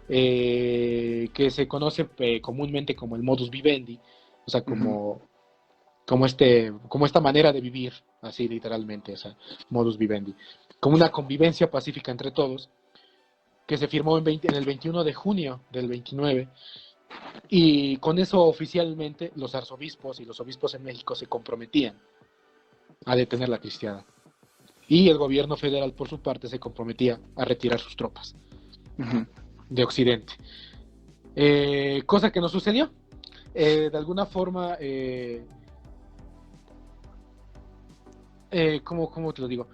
que se conoce comúnmente como el modus vivendi, o sea, como esta manera de vivir, así literalmente, o sea, modus vivendi, como una convivencia pacífica entre todos, que se firmó en el 21 de junio del 29, y con eso oficialmente los arzobispos y los obispos en México se comprometían a detener la cristiada. Y el gobierno federal, por su parte, se comprometía a retirar sus tropas de Occidente. Cosa que no sucedió. De alguna forma, ¿cómo te lo digo?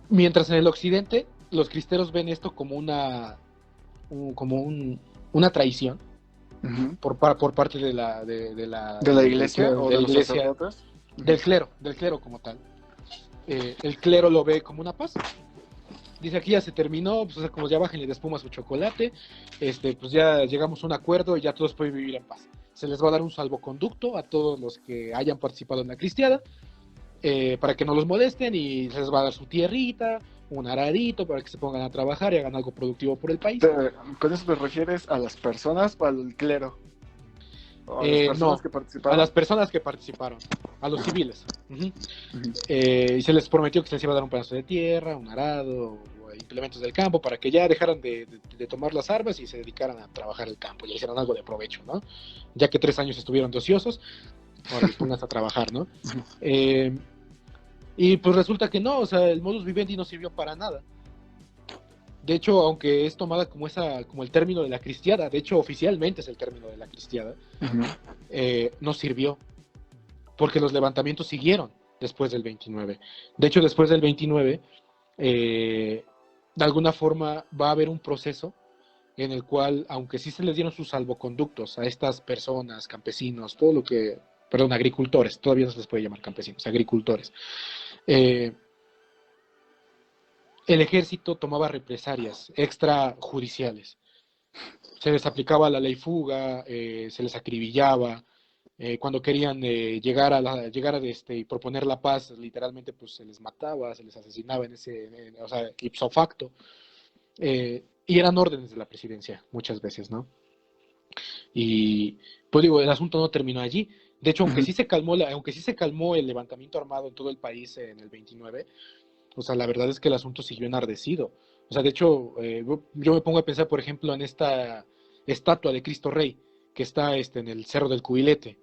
Mientras en el Occidente los cristeros ven esto como una traición por parte de la iglesia o de los sacerdotes, del clero como tal. El clero lo ve como una paz. Dice, aquí ya se terminó, pues, o sea, como ya bájenle de espuma su chocolate, pues ya llegamos a un acuerdo y ya todos pueden vivir en paz. Se les va a dar un salvoconducto a todos los que hayan participado en la cristiada, para que no los molesten, y se les va a dar su tierrita, un aradito para que se pongan a trabajar y hagan algo productivo por el país. ¿Con eso te refieres a las personas o al clero? ¿O a las personas que participaron? A las personas que participaron, a los civiles. Y se les prometió que se les iba a dar un pedazo de tierra, un arado, o implementos del campo, para que ya dejaran de tomar las armas y se dedicaran a trabajar el campo, y hicieran algo de provecho, ¿no? Ya que 3 años estuvieron de ociosos, ahora les pongas a trabajar, ¿no? Y pues resulta que no, o sea, el modus vivendi no sirvió para nada. De hecho, aunque es tomada como el término de la cristiada, de hecho oficialmente es el término de la cristiada, no sirvió, porque los levantamientos siguieron después del 29. De hecho, después del 29, de alguna forma va a haber un proceso en el cual, aunque sí se les dieron sus salvoconductos a estas personas, campesinos, agricultores, todavía no se les puede llamar campesinos, agricultores, eh, el ejército tomaba represalias extrajudiciales. Se les aplicaba la ley fuga, se les acribillaba. Cuando querían y proponer la paz, literalmente pues se les mataba, se les asesinaba o sea, ipso facto. Y eran órdenes de la presidencia muchas veces, ¿no? Y pues digo, el asunto no terminó allí. De hecho, aunque sí se calmó el levantamiento armado en todo el país en el 29, o sea, la verdad es que el asunto siguió enardecido. O sea, de hecho, yo me pongo a pensar, por ejemplo, en esta estatua de Cristo Rey que está en el Cerro del Cubilete.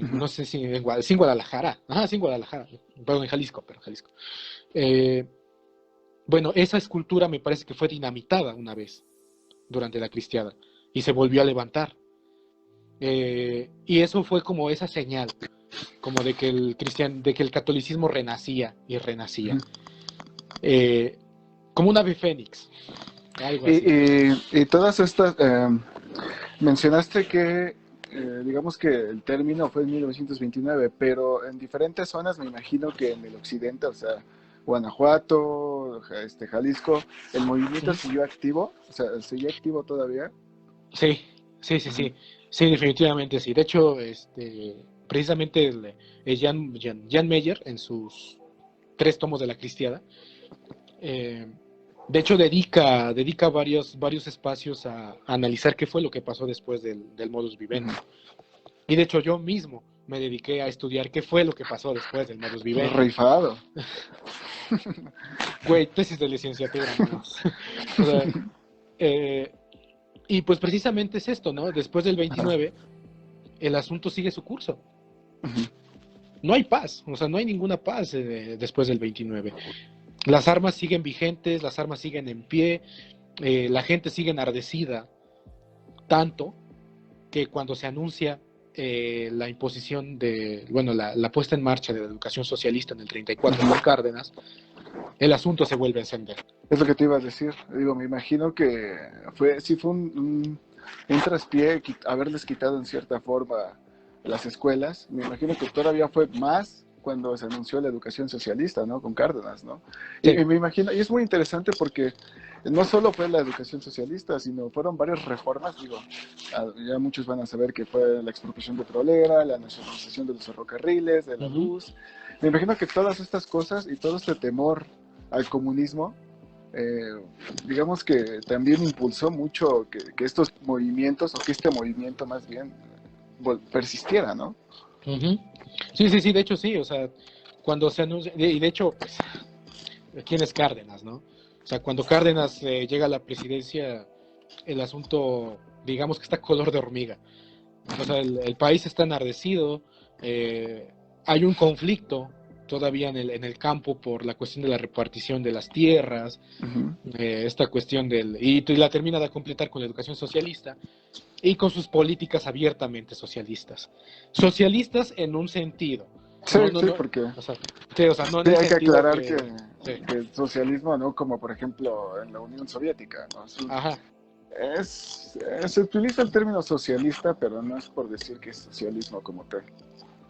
No sé si en Guadalajara. Ajá, sí, en Guadalajara. Perdón, en Jalisco, pero Jalisco. Bueno, esa escultura me parece que fue dinamitada una vez durante la cristiada y se volvió a levantar. Y eso fue como esa señal, como de que el catolicismo renacía y renacía. Como un ave fénix, algo así. Y todas estas, mencionaste que, digamos que el término fue en 1929, pero en diferentes zonas, me imagino que en el occidente, o sea, Guanajuato, Jalisco, el movimiento siguió activo, o sea, seguía activo todavía. Sí, sí, definitivamente sí. De hecho, precisamente Jan Meyer, en sus 3 tomos de la Cristiada, de hecho dedica varios espacios a analizar qué fue lo que pasó después del modus vivendi. Y de hecho yo mismo me dediqué a estudiar qué fue lo que pasó después del modus vivendi. Rifado. Güey, tesis de licenciatura. ¿No? O sea, y pues precisamente es esto, ¿no? Después del 29, el asunto sigue su curso. No hay paz, o sea, no hay ninguna paz después del 29. Las armas siguen vigentes, las armas siguen en pie, la gente sigue enardecida, tanto que cuando se anuncia la imposición la puesta en marcha de la educación socialista en el 34 por Cárdenas, el asunto se vuelve a encender. Es lo que te iba a decir. Digo, me imagino que sí fue un traspié haberles quitado en cierta forma las escuelas. Me imagino que todavía fue más cuando se anunció la educación socialista, ¿no? Con Cárdenas, ¿no? Sí. Y me imagino, y es muy interesante porque no solo fue la educación socialista, sino fueron varias reformas. Digo, ya muchos van a saber que fue la expropiación petrolera, la nacionalización de los ferrocarriles, de la luz. Me imagino que todas estas cosas y todo este temor al comunismo, digamos que también impulsó mucho que estos movimientos, o que este movimiento más bien, persistiera, ¿no? Sí, de hecho sí, o sea, cuando se anuncia, y de hecho, pues, ¿quién es Cárdenas, no? O sea, cuando Cárdenas llega a la presidencia, el asunto, digamos que está color de hormiga. O sea, el país está enardecido, hay un conflicto todavía en el campo por la cuestión de la repartición de las tierras, esta cuestión y la termina de completar con la educación socialista y con sus políticas abiertamente socialistas. Socialistas en un sentido. Sí, porque o sea, no hay que aclarar que el socialismo, ¿no? Como por ejemplo en la Unión Soviética, ¿no? Se utiliza el término socialista, pero no es por decir que es socialismo como tal.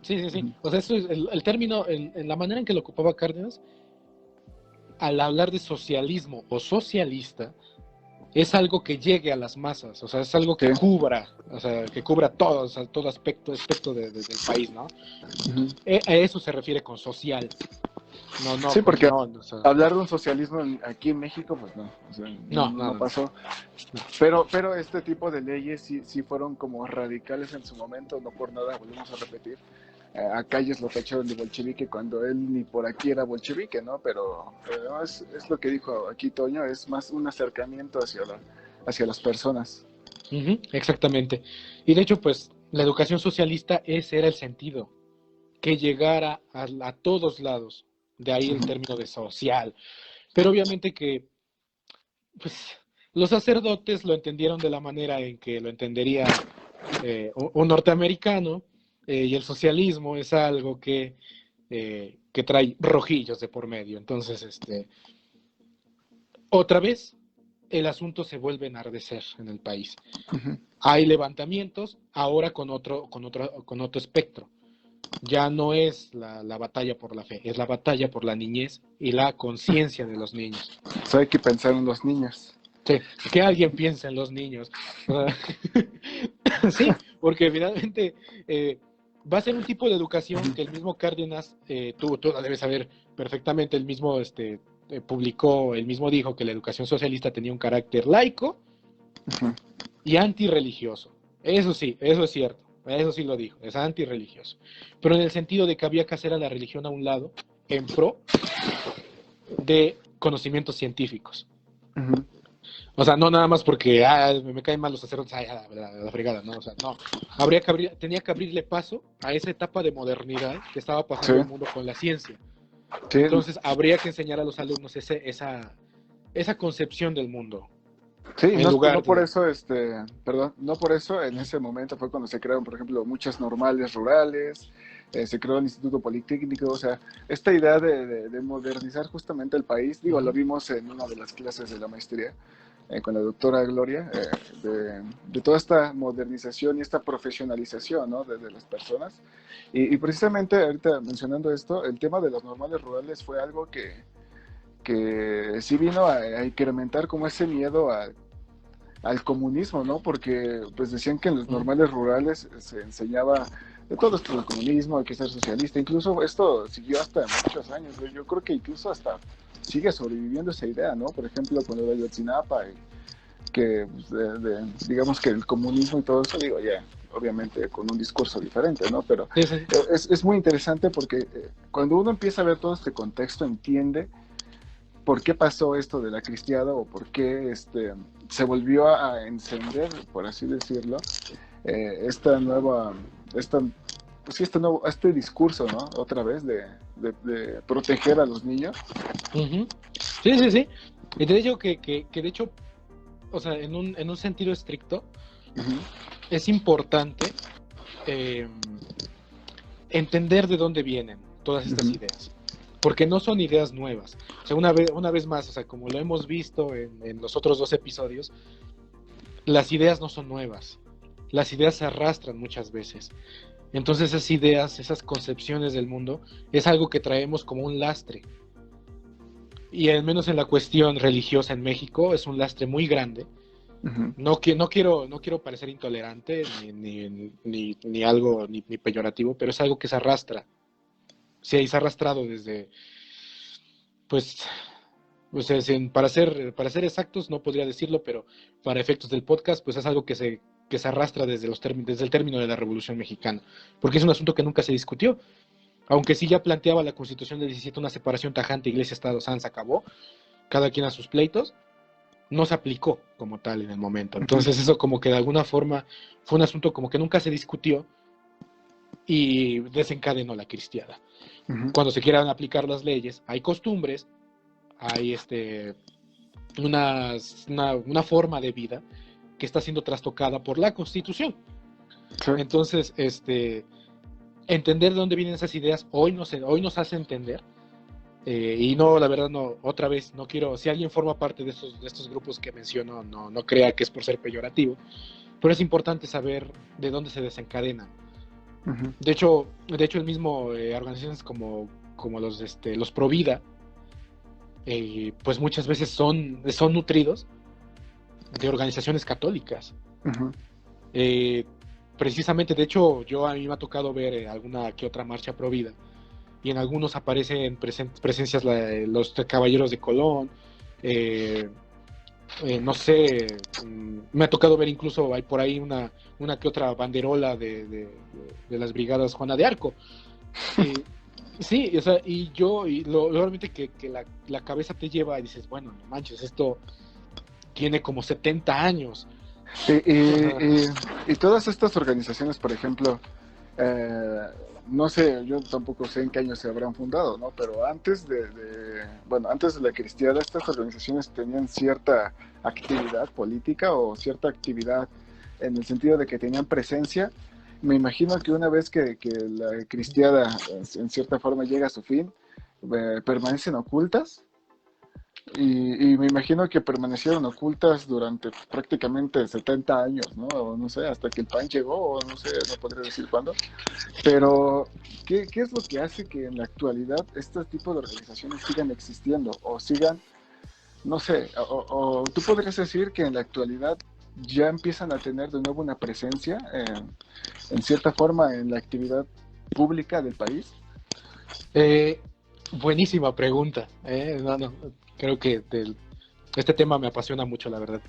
Sí. O sea, eso es el término, en la manera en que lo ocupaba Cárdenas, al hablar de socialismo o socialista, es algo que llegue a las masas, o sea, es algo que cubra, o sea, que cubra todo, o sea, todo aspecto del país, ¿no? A eso se refiere con social. No, sí, porque hablar de un socialismo aquí en México, pues no, o sea, no pasó. Pero este tipo de leyes sí fueron como radicales en su momento, no por nada, volvemos a repetir. A Calles lo tacharon de bolchevique cuando él ni por aquí era bolchevique, ¿no? Pero es lo que dijo aquí Toño, es más un acercamiento hacia las personas. Exactamente. Y de hecho, pues, la educación socialista, ese era el sentido, que llegara a todos lados. De ahí el término de social. Pero obviamente que pues, los sacerdotes lo entendieron de la manera en que lo entendería un norteamericano, y el socialismo es algo que trae rojillos de por medio. Entonces, otra vez, el asunto se vuelve a enardecer en el país. Ujú. Hay levantamientos, ahora con otro espectro. Ya no es la batalla por la fe, es la batalla por la niñez y la conciencia de los niños. O sea, hay que pensar en los niños. Sí, que alguien piense en los niños. O sea, sí, porque finalmente va a ser un tipo de educación que el mismo Cárdenas, tú la debes saber perfectamente, el mismo publicó, el mismo dijo que la educación socialista tenía un carácter laico Ujú. y antirreligioso. Eso sí, eso es cierto, eso sí lo dijo, es antirreligioso. Pero en el sentido de que había que hacer a la religión a un lado en pro de conocimientos científicos. Ujú. O sea, no nada más porque me caen mal los sacerdotes, la fregada, ¿no? O sea, no. Tenía que abrirle paso a esa etapa de modernidad que estaba Sí, pasando el mundo con la ciencia. sí, Entonces, habría que enseñar a los alumnos esa concepción del mundo, sí, en no, lugar no por de... eso, perdón, no por eso en ese momento fue cuando se crearon, por ejemplo, muchas normales rurales, se creó el Instituto Politécnico, o sea, esta idea de modernizar justamente el país, digo, lo Ujú. vimos en una de las clases de la maestría, con la doctora Gloria, de toda esta modernización y esta profesionalización, ¿no? de las personas. Y precisamente ahorita mencionando esto, el tema de las normales rurales fue algo que sí vino a incrementar como ese miedo al comunismo, ¿no? Porque pues decían que en los Ujú. normales rurales se enseñaba de todo esto del comunismo, hay que ser socialista, incluso esto siguió hasta muchos años, yo creo que incluso hasta sigue sobreviviendo esa idea, ¿no? Por ejemplo, con lo de Ayotzinapa, que pues, digamos que el comunismo y todo eso, digo, ya, obviamente con un discurso diferente, ¿no? Pero Sí, sí. es muy interesante porque cuando uno empieza a ver todo este contexto, entiende por qué pasó esto de la cristiada o por qué se volvió a encender, por así decirlo, esta nueva, esta, pues sí, este discurso, ¿no? Otra vez de proteger a los niños. Ujú. Sí, sí, sí. Y te digo que de hecho, o sea, en un sentido estricto, Ujú, es importante eh, entender de dónde vienen todas estas ujú, ideas, porque no son ideas nuevas. O sea, una vez más, o sea, como lo hemos visto en los otros dos episodios, las ideas no son nuevas, las ideas se arrastran muchas veces. Entonces esas ideas, esas concepciones del mundo, es algo que traemos como un lastre. Y al menos en la cuestión religiosa en México es un lastre muy grande. ujú. No quiero parecer intolerante ni algo ni peyorativo, pero es algo que se arrastra. Sí, se ha arrastrado desde, pues, para ser exactos no podría decirlo, pero para efectos del podcast, pues es algo que se arrastra desde el término de la Revolución Mexicana, porque es un asunto que nunca se discutió, aunque sí ya planteaba la Constitución del 17 una separación tajante Iglesia-Estado, se acabó, cada quien a sus pleitos, no se aplicó como tal en el momento. Ujú, Entonces eso como que de alguna forma fue un asunto como que nunca se discutió y desencadenó la cristiada. ujú. Cuando se quieran aplicar las leyes, hay costumbres, hay una forma de vida que está siendo trastocada por la Constitución. Sí, Entonces, entender de dónde vienen esas ideas hoy nos hace entender. Y no, la verdad, no, otra vez, no quiero, si alguien forma parte de estos grupos que menciono, no crea que es por ser peyorativo, pero es importante saber de dónde se desencadenan. ujú, De hecho el mismo, organizaciones como los Provida, pues muchas veces son nutridos de organizaciones católicas. ujú. Eh, Precisamente, de hecho, a mí me ha tocado ver alguna que otra marcha pro vida y en algunos aparecen presencias los caballeros de Colón, eh, no sé, me ha tocado ver incluso hay por ahí una que otra banderola de las brigadas Juana de Arco. Eh, sí, o sea, realmente que la cabeza te lleva y dices, bueno, no manches, esto tiene como 70 años. Y, O sea, y todas estas organizaciones, por ejemplo, eh, no sé, yo tampoco sé en qué año se habrán fundado, ¿no? Pero antes bueno, antes de la cristiada, estas organizaciones tenían cierta actividad política o cierta actividad en el sentido de que tenían presencia. Me imagino que una vez que la cristiada en cierta forma llega a su fin, permanecen ocultas y me imagino que permanecieron ocultas durante prácticamente 70 años, ¿no? O no sé, hasta que el PAN llegó, o no sé, no podría decir cuándo. Pero, ¿qué es lo que hace que en la actualidad este tipo de organizaciones sigan existiendo o sigan, no sé, o tú podrías decir que en la actualidad ya empiezan a tener de nuevo una presencia en cierta forma en la actividad pública del país? Eh, Buenísima pregunta. No, no, creo que este tema me apasiona mucho, la verdad.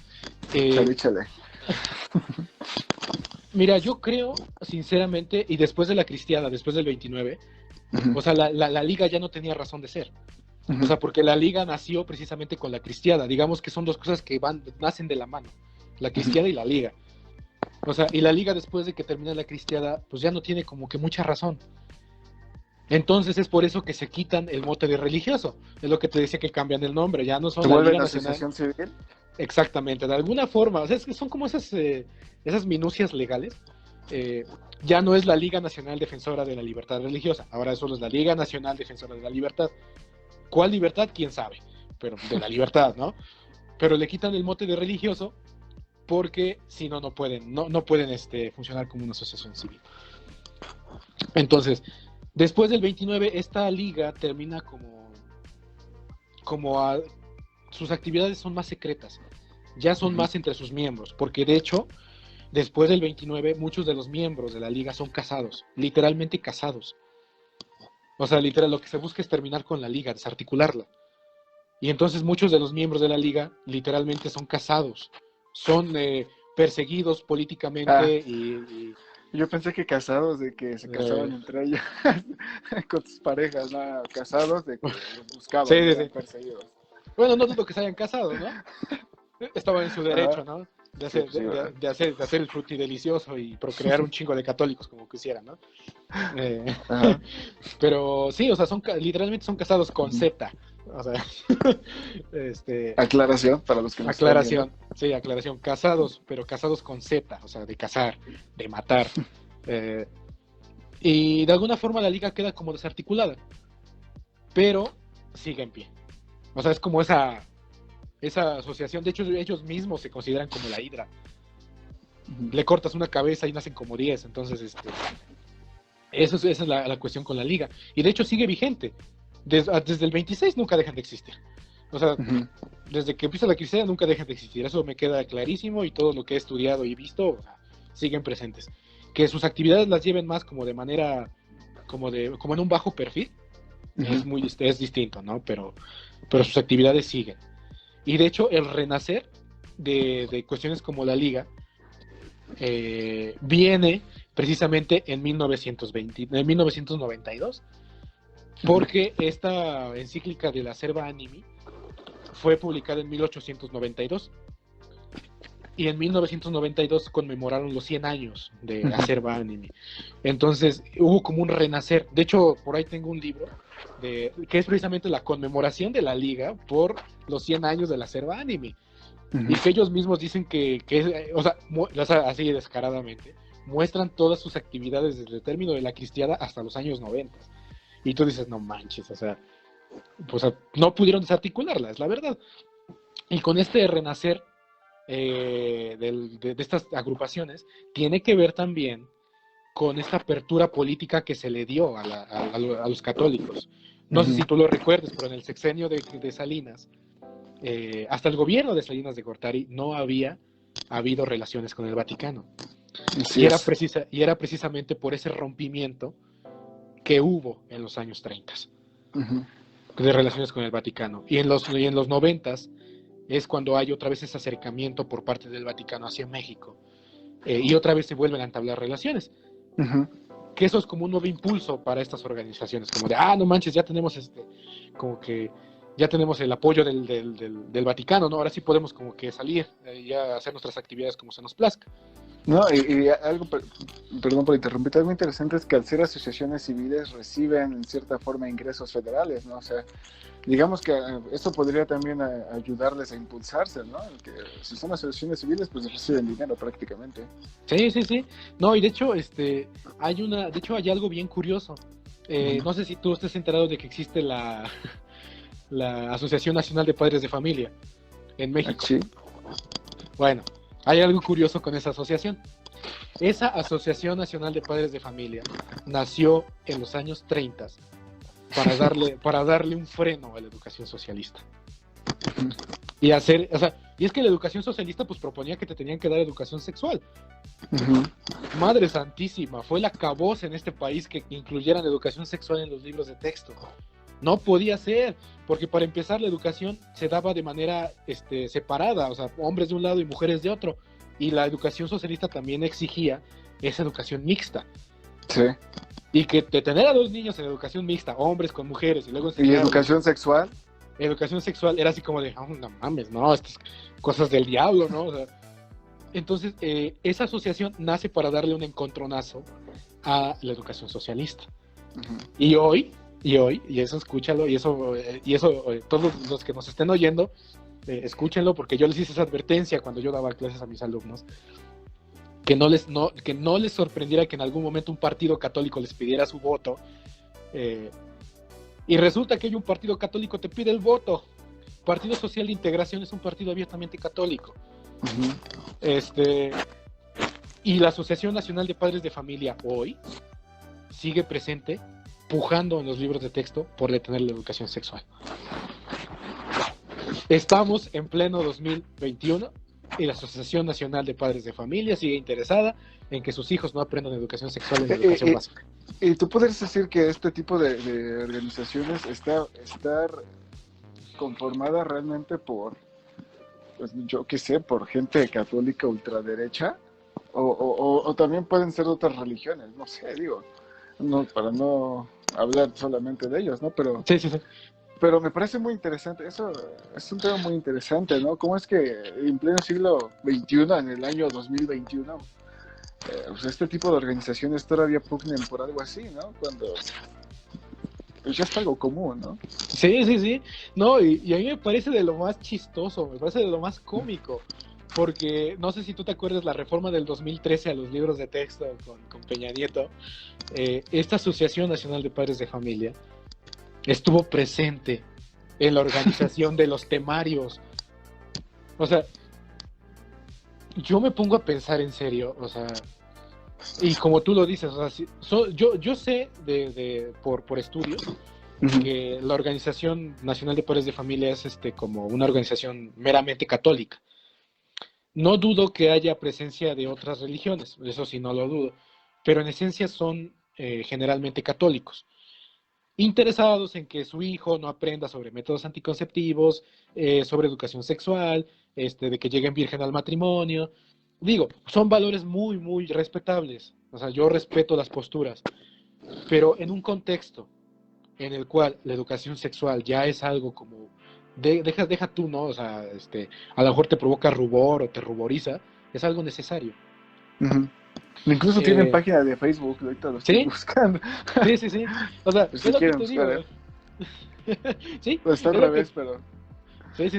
Chale, Eh, chale. Mira, yo creo, sinceramente, y después de la cristiada, después del 29, Ujú, o sea, la liga ya no tenía razón de ser. O ujú, sea, porque la liga nació precisamente con la cristiada. Digamos que son dos cosas que nacen de la mano, la ujú. cristiada y la liga. O sea, y la liga después de que termina la cristiada, pues ya no tiene como que mucha razón. Entonces es por eso que se quitan el mote de religioso. Es lo que te decía, que cambian el nombre. Ya no ¿Se son la vuelven Liga Nacional. asociación civil? Exactamente, de alguna forma. O sea, es que son como esas minucias legales. Eh, ya no es la Liga Nacional Defensora de la Libertad Religiosa. Ahora solo es la Liga Nacional Defensora de la Libertad. ¿Cuál libertad? ¿Quién sabe? Pero de la libertad, ¿no? Pero le quitan el mote de religioso porque si no, no pueden funcionar como una asociación civil. Entonces, después del 29, esta liga termina como sus actividades son más secretas, ya son Ujú. más entre sus miembros, porque de hecho, después del 29, muchos de los miembros de la liga son casados, literalmente casados. O sea, literal, lo que se busca es terminar con la liga, desarticularla. Y entonces muchos de los miembros de la liga literalmente son casados, son perseguidos Ah, políticamente yo pensé que casados, de que se casaban eh, entre ellos con sus parejas, ¿no? Casados de que los sí, buscaban y sí, eran sí. perseguidos. Bueno, no dudo que se hayan casado, ¿no? Estaban en su Ajá. derecho, ¿no? De Sí, hacer, pues sí, ¿verdad? de hacer el frutidelicioso y procrear un chingo de católicos como quisieran, ¿no? Eh, Ajá. pero sí, o sea, literalmente son casados con Ujú. Z. O sea, este, Aclaración para los que nos están viendo. aclaración, sí, aclaración, casados, pero casados con Z, o sea, de cazar, de matar. Eh, y de alguna forma la liga queda como desarticulada, pero sigue en pie. O sea, es como esa asociación. De hecho, ellos mismos se consideran como la hidra. Ujú. Le cortas una cabeza y nacen como 10. Entonces, esa es la cuestión con la liga. Y de hecho sigue vigente. Desde el 26 nunca dejan de existir. O sea, Ujú. desde que empieza la crisis nunca dejan de existir. Eso me queda clarísimo y todo lo que he estudiado y visto, o sea, siguen presentes. Que sus actividades las lleven más como de manera, como en un bajo perfil, Ujú. es distinto, ¿no? Pero sus actividades siguen. Y de hecho, el renacer de cuestiones como la liga viene precisamente en 1992, Ujú. porque esta encíclica de la Serva Animi fue publicada en 1892 y en 1992 conmemoraron los 100 años de Ujú. Acerba Anime. Entonces hubo como un renacer. De hecho, por ahí tengo un libro que es precisamente la conmemoración de la liga por los 100 años de la Acerba Anime. Ujú. Y que ellos mismos dicen o sea, así descaradamente, muestran todas sus actividades desde el término de la cristiada hasta los años 90. Y tú dices, no manches, o sea, pues no pudieron desarticularla, es la verdad. Y con este renacer de estas agrupaciones, tiene que ver también con esta apertura política que se le dio a los católicos. No sé Ujú. si tú lo recuerdes, pero en el sexenio de Salinas, hasta el gobierno de Salinas de Gortari no había habido relaciones con el Vaticano. Así es. Y era precisamente por ese rompimiento que hubo en los años 30 Ujú. de relaciones con el Vaticano. Y en los 90 es cuando hay otra vez ese acercamiento por parte del Vaticano hacia México. Y otra vez se vuelven a entablar relaciones. Ujú. Que eso es como un nuevo impulso para estas organizaciones, como de, no manches, ya tenemos como que ya tenemos el apoyo del Vaticano, ¿no? Ahora sí podemos como que salir, ya hacer nuestras actividades como se nos plazca. No, y algo perdón por interrumpir, algo interesante es que al ser asociaciones civiles reciben en cierta forma ingresos federales, ¿no? O sea, digamos que esto podría también ayudarles a impulsarse, ¿no? Que si son asociaciones civiles, pues reciben dinero prácticamente. Sí, sí, sí. No, y de hecho, de hecho hay algo bien curioso. Uh-huh. No sé si tú estés enterado de que existe la Asociación Nacional de Padres de Familia en México. Sí. Bueno, hay algo curioso con esa asociación. Esa Asociación Nacional de Padres de Familia nació en los años 30 para darle un freno a la educación socialista. Y y es que la educación socialista pues proponía que te tenían que dar educación sexual. Uh-huh. Madre santísima, fue el acabose en este país que incluyeran educación sexual en los libros de texto. No podía ser, porque para empezar la educación se daba de manera separada, o sea, hombres de un lado y mujeres de otro. Y la educación socialista también exigía esa educación mixta. Sí. Y que de tener a dos niños en educación mixta, hombres con mujeres, y luego ¿Y educación sexual? Educación sexual era así como de, oh, no mames, no, estas cosas del diablo, ¿no? O sea, entonces, esa asociación nace para darle un encontronazo a la educación socialista. Uh-huh. Y eso escúchalo, y eso todos los que nos estén oyendo, escúchenlo, porque yo les hice esa advertencia cuando yo daba clases a mis alumnos, que no les sorprendiera que en algún momento un partido católico les pidiera su voto, y resulta que hay un partido católico te pide el voto. Partido Social de Integración es un partido abiertamente católico. Uh-huh. Y la Asociación Nacional de Padres de Familia hoy sigue presente, pujando en los libros de texto por detener la educación sexual. Estamos en pleno 2021 y la Asociación Nacional de Padres de Familia sigue interesada en que sus hijos no aprendan educación sexual en la educación básica. ¿Y tú podrías decir que este tipo de organizaciones está conformada realmente por, pues yo qué sé, por gente católica ultraderecha? O también pueden ser de otras religiones, no sé, digo, no, para no hablar solamente de ellos, ¿no? Pero, sí. Pero me parece muy interesante, eso es un tema muy interesante, ¿no? ¿Cómo es que en pleno siglo XXI, en el año 2021, pues este tipo de organizaciones todavía pugnen por algo así, ¿no? Cuando pues ya es algo común, ¿no? Sí. No, y a mí me parece de lo más chistoso, me parece de lo más cómico, porque no sé si tú te acuerdas la reforma del 2013 a los libros de texto con Peña Nieto. Esta Asociación Nacional de Padres de Familia estuvo presente en la organización de los temarios. O sea, yo me pongo a pensar en serio, o sea, y como tú lo dices, o sea, yo sé por estudios uh-huh. que la Organización Nacional de Padres de Familia es como una organización meramente católica. No dudo que haya presencia de otras religiones, eso sí no lo dudo, pero en esencia son generalmente católicos, interesados en que su hijo no aprenda sobre métodos anticonceptivos, sobre educación sexual, de que lleguen virgen al matrimonio. Digo, son valores muy, muy respetables. O sea, yo respeto las posturas, pero en un contexto en el cual la educación sexual ya es algo como, deja tú, ¿no? O sea, a lo mejor te provoca rubor o te ruboriza, es algo necesario. Uh-huh. Incluso tienen página de Facebook, ahorita lo estoy buscando. Sí. O sea, pues es lo que te digo. Sí. Pues está al revés, pero... Sí.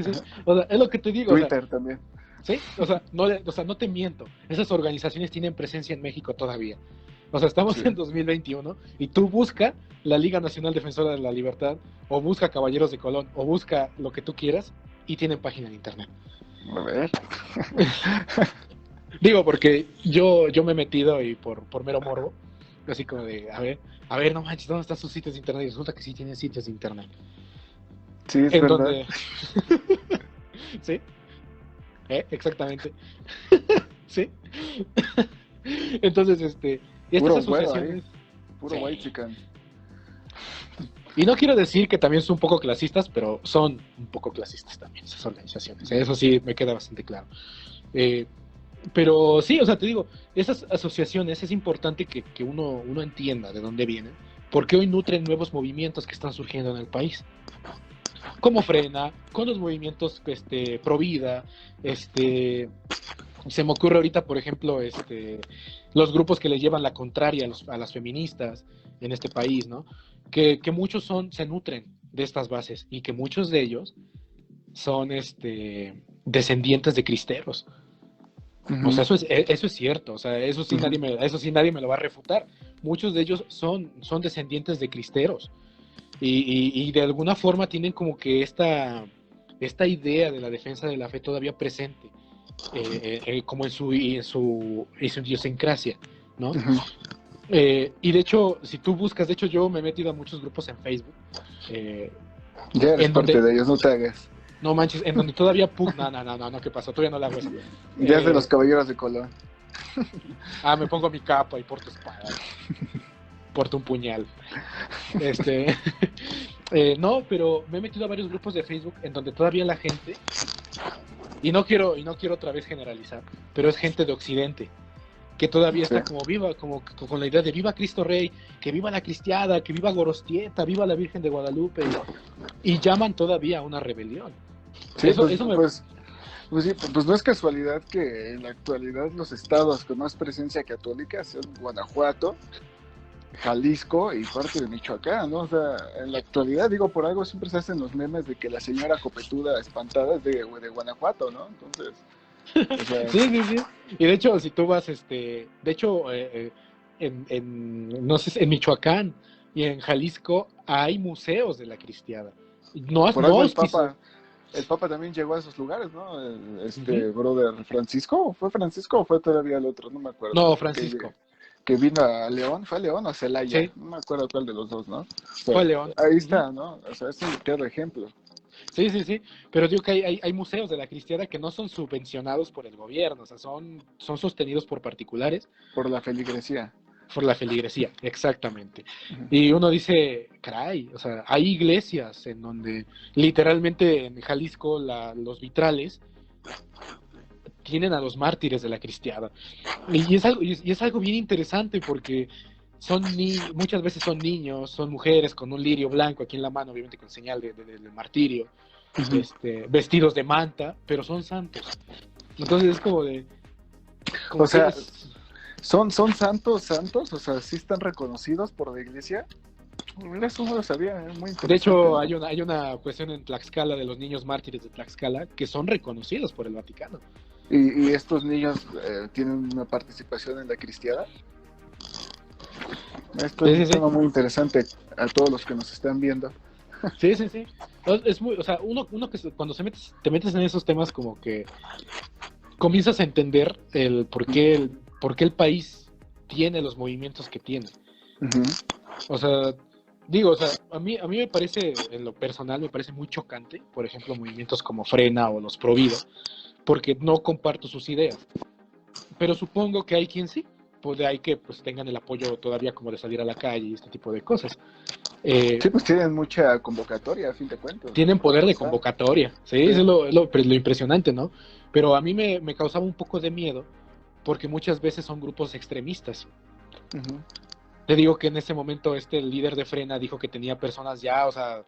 O sea, es lo que te digo. Twitter, o sea, también. Sí, o sea, no te miento. Esas organizaciones tienen presencia en México todavía. O sea, estamos en 2021 y tú busca la Liga Nacional Defensora de la Libertad o busca Caballeros de Colón o busca lo que tú quieras y tienen página en internet. A ver. Digo, porque yo me he metido y por mero morbo, así como de, a ver, no manches, ¿dónde están sus sitios de internet? Y resulta que sí tienen sitios de internet. Sí, es verdad. Donde... ¿Sí? Exactamente. ¿Sí? Entonces, estas puro asociaciones... puro white chican. Y no quiero decir que también son un poco clasistas, pero son un poco clasistas también esas organizaciones. Eso sí me queda bastante claro. Pero sí, o sea, te digo, esas asociaciones es importante que uno entienda de dónde vienen, porque hoy nutren nuevos movimientos que están surgiendo en el país. Como Frena, con los movimientos pro vida, Se me ocurre ahorita, por ejemplo, los grupos que le llevan la contraria a las feministas en este país, ¿no? Que muchos se nutren de estas bases y que muchos de ellos son descendientes de cristeros. O sea, Ujú, eso es cierto, o sea, ujú. eso sí nadie me lo va a refutar. Muchos de ellos son descendientes de cristeros y de alguna forma tienen como que esta idea de la defensa de la fe todavía presente, como en su idiosincrasia, ¿no? Ujú. Y de hecho, si tú buscas, de hecho yo me he metido a muchos grupos en Facebook, eh, Ya eres en parte donde, de ellos, no te hagas. no manches, en donde todavía pugna, no, ¿qué pasó? Todavía no le hago eso. Ya es de los Eh, caballeros de Colón. me pongo mi capa y porto espada, porto un puñal. Este, no, pero me he metido a varios grupos de Facebook en donde todavía la gente, y no quiero otra vez generalizar, pero es gente de Occidente, que todavía Sí. está como viva, como con la idea de viva Cristo Rey, que viva la cristiada, que viva Gorostieta, viva la Virgen de Guadalupe, y llaman todavía a una rebelión. Sí, pues, Eso me... pues, pues, sí, pues no es casualidad que en la actualidad los estados con más presencia católica son Guanajuato, Jalisco y parte de Michoacán, ¿no? O sea, en la actualidad, digo, por algo siempre se hacen los memes de que la señora copetuda espantada es de Guanajuato, ¿no? Entonces, o sea, Sí, sí, sí. Y de hecho, si tú vas, de hecho, no sé, en Michoacán y en Jalisco hay museos de la cristiada. No, por no algo auspicio. el Papa también llegó a esos lugares, ¿no? Ujú. Brother Francisco, ¿fue Francisco o fue todavía el otro? No me acuerdo. No, Francisco. Que vino a León, ¿fue a León o a Celaya? Sí, No me acuerdo cuál de los dos, ¿no? O fue sea, a León. ahí Ujú. está, ¿no? O sea, es un claro ejemplo. Sí, sí, sí. Pero digo que hay museos de la cristiada que no son subvencionados por el gobierno, o sea, son sostenidos por particulares, Por la feligresía. por la feligresía, exactamente. Ujú. Y uno dice, caray, o sea, hay iglesias en donde literalmente en Jalisco los vitrales tienen a los mártires de la cristiada. Y es algo bien interesante porque muchas veces son niños, son mujeres con un lirio blanco aquí en la mano, obviamente con señal del martirio, Ujú. vestidos de manta, pero son santos. Entonces es O como que sea, son santos, santos, o sea, sí están reconocidos por la iglesia. Mira, eso no lo sabía, es muy de interesante, hecho ¿no? hay una cuestión en Tlaxcala de los niños mártires de Tlaxcala que son reconocidos por el Vaticano. Y estos niños tienen una participación en la cristiada. Esto es Sí, un sí, sí. tema muy interesante a todos los que nos están viendo. Sí, sí, sí. Es muy, o sea, uno cuando te metes en esos temas como que comienzas a entender por qué el país tiene los movimientos que tiene. Ujú. O sea, digo, o sea, a mí me parece, en lo personal, me parece muy chocante, por ejemplo, movimientos como Frena o los Provida, porque no comparto sus ideas. Pero supongo que hay quien sí, pues hay que pues tengan el apoyo todavía como de salir a la calle y este tipo de cosas. Eh, Sí, pues tienen mucha convocatoria, a fin de cuentas, Tienen para poder de empezar. convocatoria, sí, Sí. eso es lo impresionante, ¿no? Pero a mí me causaba un poco de miedo porque muchas veces son grupos extremistas. Ujú. Te digo que en ese momento el líder de Frena dijo que tenía personas ya, o sea,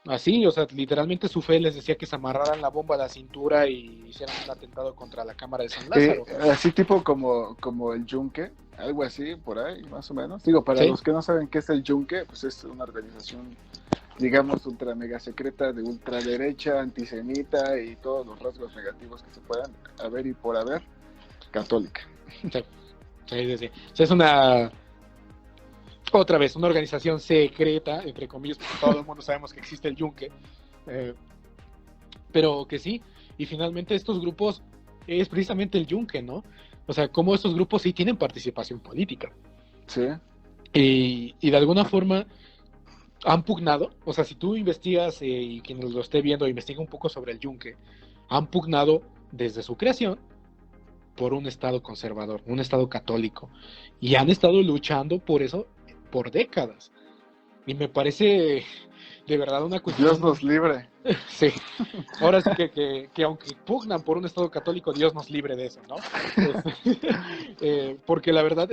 así, o sea, literalmente su fe les decía que se amarraran la bomba a la cintura y hicieran un atentado contra la cámara de San Lázaro. Así tipo como el Yunque, algo así, por ahí, más o menos. Digo, para Sí, los que no saben qué es el Yunque, pues es una organización, digamos, ultra mega secreta de ultraderecha, antisemita y todos los rasgos negativos que se puedan haber y por haber, católica. sí, sí, sí, sí. O sea, otra vez, una organización secreta, entre comillas, porque todo el mundo sabemos que existe el Yunque, eh, pero que sí, y finalmente estos grupos es precisamente el Yunque, ¿no? O sea, cómo estos grupos sí tienen participación política. Sí. Y de alguna forma han pugnado, o sea, si tú investigas y quien lo esté viendo investiga un poco sobre el Yunque, han pugnado desde su creación por un Estado conservador, un Estado católico, y han estado luchando por eso por décadas. Y me parece de verdad una Dios nos cuestión, libre. sí, ahora sí que aunque pugnan por un Estado católico, Dios nos libre de eso, ¿no? Porque la verdad,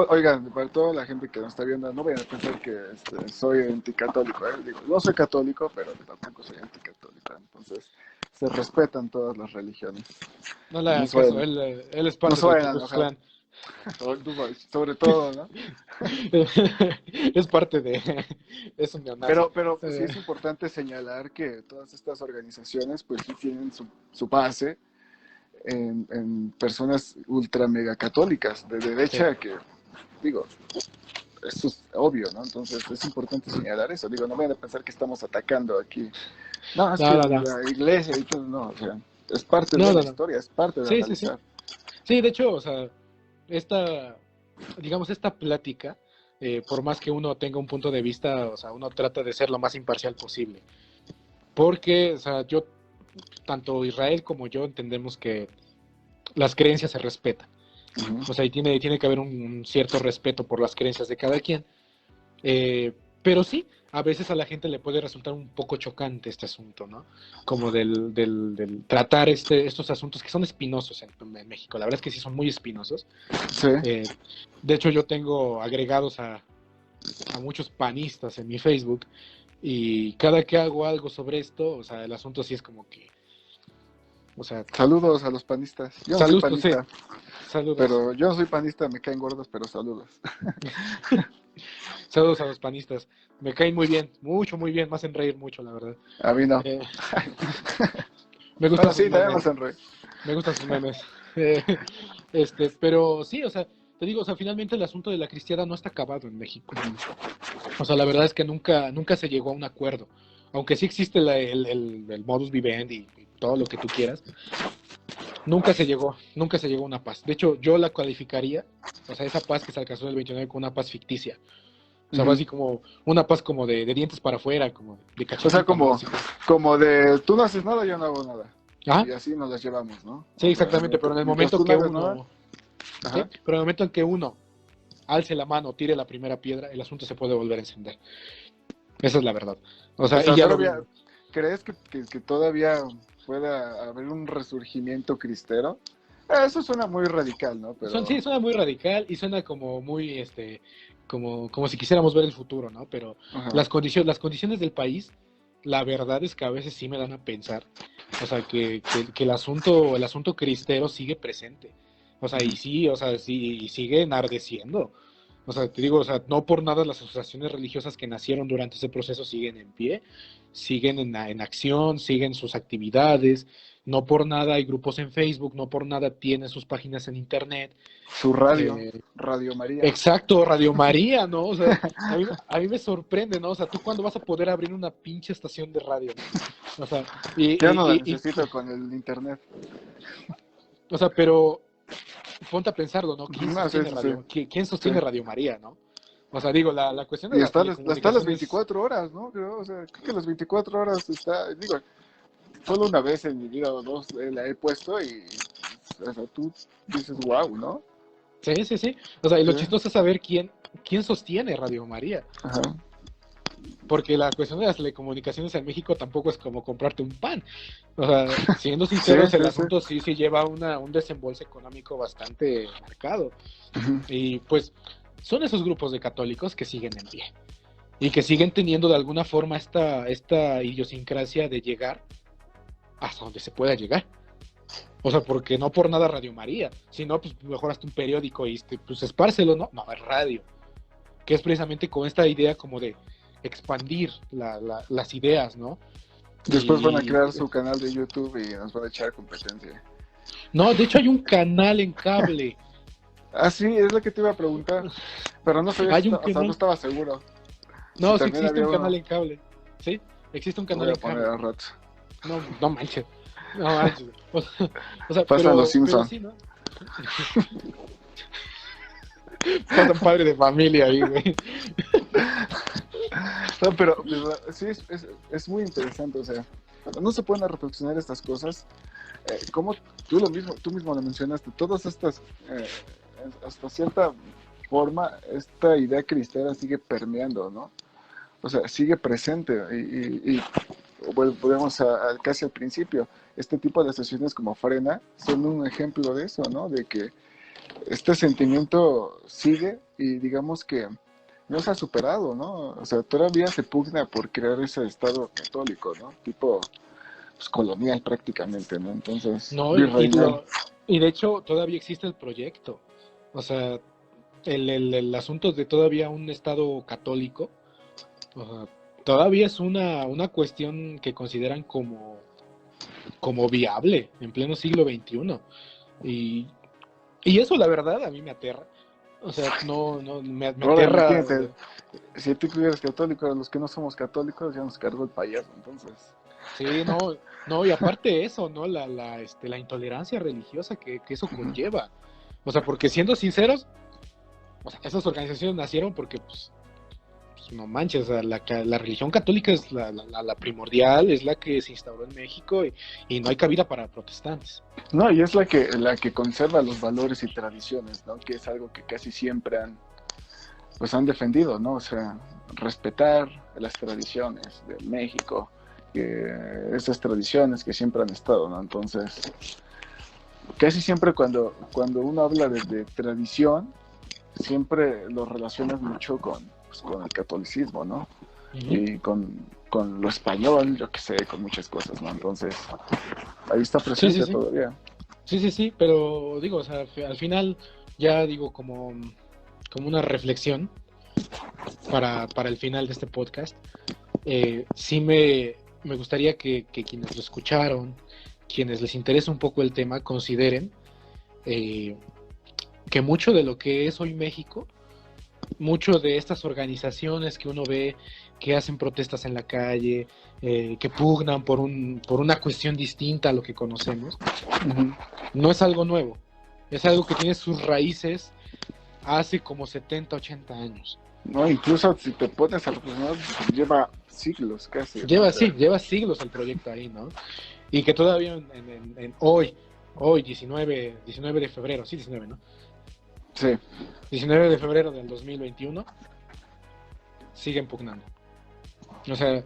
Oigan, para toda la gente que nos está viendo, no vayan a pensar que soy anticatólico. Digo, no soy católico, pero tampoco soy anticatólico. Entonces, se respetan todas las religiones. No le No hagan se vayan, caso, él es no parte se del vayan Ku a Klux enojar, Klan. sobre todo, ¿no? Es parte de... Es un neonazi. Pero sí es importante señalar que todas estas organizaciones pues sí tienen su base en personas ultra mega católicas de Sí. derecha que, digo, eso es obvio, ¿no? Entonces es importante señalar eso. Digo, no vayan a pensar que estamos atacando aquí. No, es que No, no, no. la iglesia y todo, no, o sea, es parte de No, la no, no. historia, es parte de Sí, sí, sí. analizar. Sí, de hecho, o sea, esta, digamos, esta plática, por más que uno tenga un punto de vista, o sea, uno trata de ser lo más imparcial posible. Porque, o sea, tanto Israel como yo entendemos que las creencias se respetan. Uh-huh. O sea, y tiene que haber un cierto respeto por las creencias de cada quien. Pero sí, a veces a la gente le puede resultar un poco chocante este asunto, ¿no? Como del tratar estos asuntos que son espinosos en México. La verdad es que sí son muy espinosos. Sí. De hecho, yo tengo agregados a muchos panistas en mi Facebook y cada que hago algo sobre esto, o sea, el asunto sí es como que, o sea, Saludos a los panistas. Yo no soy saludos, sí, panista, saludos. pero yo no soy panista, me caen gordos, pero saludos. Saludos a los panistas. Me caen muy bien, mucho, muy bien. Me hacen reír mucho, la verdad. A mí no. Eh, me Bueno, gustan sus sí, también me memes. hacen reír. Me gustan sus memes. Eh, pero sí, o sea, te digo, o sea, finalmente el asunto de la cristiada no está acabado en México. O sea, la verdad es que nunca se llegó a un acuerdo. Aunque sí existe el modus vivendi y todo lo que tú quieras, nunca se llegó a una paz. De hecho, yo la calificaría, o sea, esa paz que se alcanzó en el 29 con una paz ficticia. O sea, fue Uh-huh. así como una paz como de dientes para afuera, como de O sea, cachetito, ¿no? Así como de tú no haces nada, yo no hago nada. Ajá. Y así nos las llevamos, ¿no? Sí, O sea, exactamente, pero en el mientras momento tú no que hagas nada, uno, sí, ajá. pero en el momento en que uno alce la mano, tire la primera piedra, el asunto se puede volver a encender. Esa es la verdad. O O sea, y sea, ya lo todavía, vimos. ¿crees que todavía pueda haber un resurgimiento cristero? Eso suena muy radical, ¿no? Sí, Pero, suena muy radical y suena como muy, como si quisiéramos ver el futuro, ¿no? Pero ajá. las condiciones del país, la verdad es que a veces sí me dan a pensar, o sea, que el asunto cristero sigue presente. O sea, y Uh-huh. sí, o sea, sí, y sigue enardeciendo. O sea, te digo, o sea, no por nada las asociaciones religiosas que nacieron durante ese proceso siguen en pie, siguen en acción, siguen sus actividades, no por nada hay grupos en Facebook, no por nada tienen sus páginas en internet. Su radio, Eh, Radio María. exacto, Radio María, ¿no? O sea, a mí me sorprende, ¿no? O sea, ¿tú cuándo vas a poder abrir una pinche estación de radio, ¿no? O sea, Ya no la necesito con el internet. o sea, pero ponte a pensarlo, ¿no? ¿Quién No, sí, sostiene sí, sí. quién Sí. sostiene Radio María, ¿no? O sea, digo, la cuestión de Y las está las telecomunicaciones, 24 horas, ¿no? Creo, o sea, creo que las 24 horas está, digo, solo una vez en mi vida o dos la he puesto y, o sea, tú dices, wow, ¿no? sí, sí, sí. O sea, y lo Sí, chistoso es saber quién sostiene Radio María. ajá. Porque la cuestión de las telecomunicaciones en México tampoco es como comprarte un pan. O sea, siendo Sí, sinceros, el sí, sí. asunto sí lleva un desembolso económico bastante marcado. Ujú. Y pues son esos grupos de católicos que siguen en pie. Y que siguen teniendo de alguna forma esta idiosincrasia de llegar hasta donde se pueda llegar. O sea, porque no por nada Radio María, sino pues mejor hasta un periódico y pues espárcelo, ¿no? No, es radio. Que es precisamente con esta idea como de expandir las ideas, ¿no? Después van a Y crear su canal de YouTube y nos van a echar competencia. no, de hecho hay un canal en cable. Ah, sí, es lo que te iba a preguntar, pero no sabía si Hay un o sea, no canal. estaba seguro. Si No, sí también existe había un canal uno, en cable. Sí, existe un lo canal voy a en poner cable. al rato. No, no manches. No manches. O sea, Pasan los pero Simpson. sí, ¿no? Pasa un padre de familia ahí, güey. No, pero sí es muy interesante, o sea, cuando no se pueden reflexionar estas cosas, como tú mismo lo mencionaste, todas estas, hasta cierta forma, esta idea cristera sigue permeando, ¿no? O sea, sigue presente y volvemos casi al principio. Este tipo de asociaciones como Frena son un ejemplo de eso, ¿no? De que este sentimiento sigue y digamos que no se ha superado, ¿no? O sea, todavía se pugna por crear ese Estado católico, ¿no? Tipo, pues, colonial prácticamente, ¿no? Entonces, No, virreinal. y de hecho todavía existe el proyecto. O sea, el asunto de todavía un Estado católico, o sea, todavía es una cuestión que consideran como viable en pleno siglo XXI. Y, y eso, la verdad, a mí me aterra. O sea, me Ahora aterra. imagínate, si tú eres católico, a los que no somos católicos ya nos cargó el payaso, entonces. Sí, no, y aparte de eso, ¿no? La intolerancia religiosa que eso Ujú. conlleva. O sea, porque siendo sinceros, o sea, esas organizaciones nacieron porque, pues, no manches, o sea, la religión católica es la primordial, es la que se instauró en México y no hay cabida para protestantes. No, y es la que conserva los valores y tradiciones, ¿no? Que es algo que casi siempre han defendido, ¿no? O sea, respetar las tradiciones de México, esas tradiciones que siempre han estado, ¿no? Entonces, casi siempre cuando uno habla de tradición, siempre lo relacionas mucho con el catolicismo, ¿no? Ujú. Y con lo español, yo qué sé, con muchas cosas, ¿no? Entonces, ahí está Sí, sí, presente sí. todavía. Sí, sí, sí, pero digo, o sea, al final ya digo como una reflexión para el final de este podcast. Sí me gustaría que quienes lo escucharon, quienes les interesa un poco el tema, consideren eh, que mucho de lo que es hoy México, mucho de estas organizaciones que uno ve que hacen protestas en la calle, que pugnan por una cuestión distinta a lo que conocemos, Ujú. no es algo nuevo, es algo que tiene sus raíces hace como 70, 80 años. No, incluso si te pones a reflexionar, lleva siglos casi, ¿no? O Lleva, sea, sí, lleva siglos el proyecto ahí, ¿no? Y que todavía en hoy 19 de febrero, sí, 19, ¿no? sí. 19 de febrero del 2021, siguen pugnando. O sea,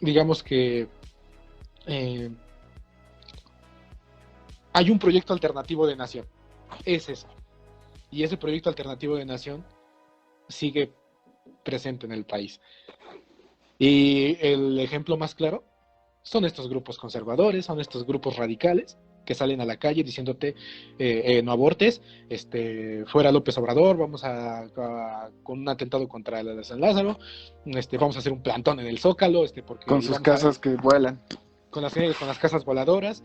digamos que eh, hay un proyecto alternativo de nación, es eso. Y ese proyecto alternativo de nación sigue presente en el país. Y el ejemplo más claro son estos grupos conservadores, son estos grupos radicales que salen a la calle diciéndote no abortes, fuera López Obrador, vamos con un atentado contra la de San Lázaro, vamos a hacer un plantón en el Zócalo, porque Con y sus vamos a casas que vuelan. con las casas voladoras,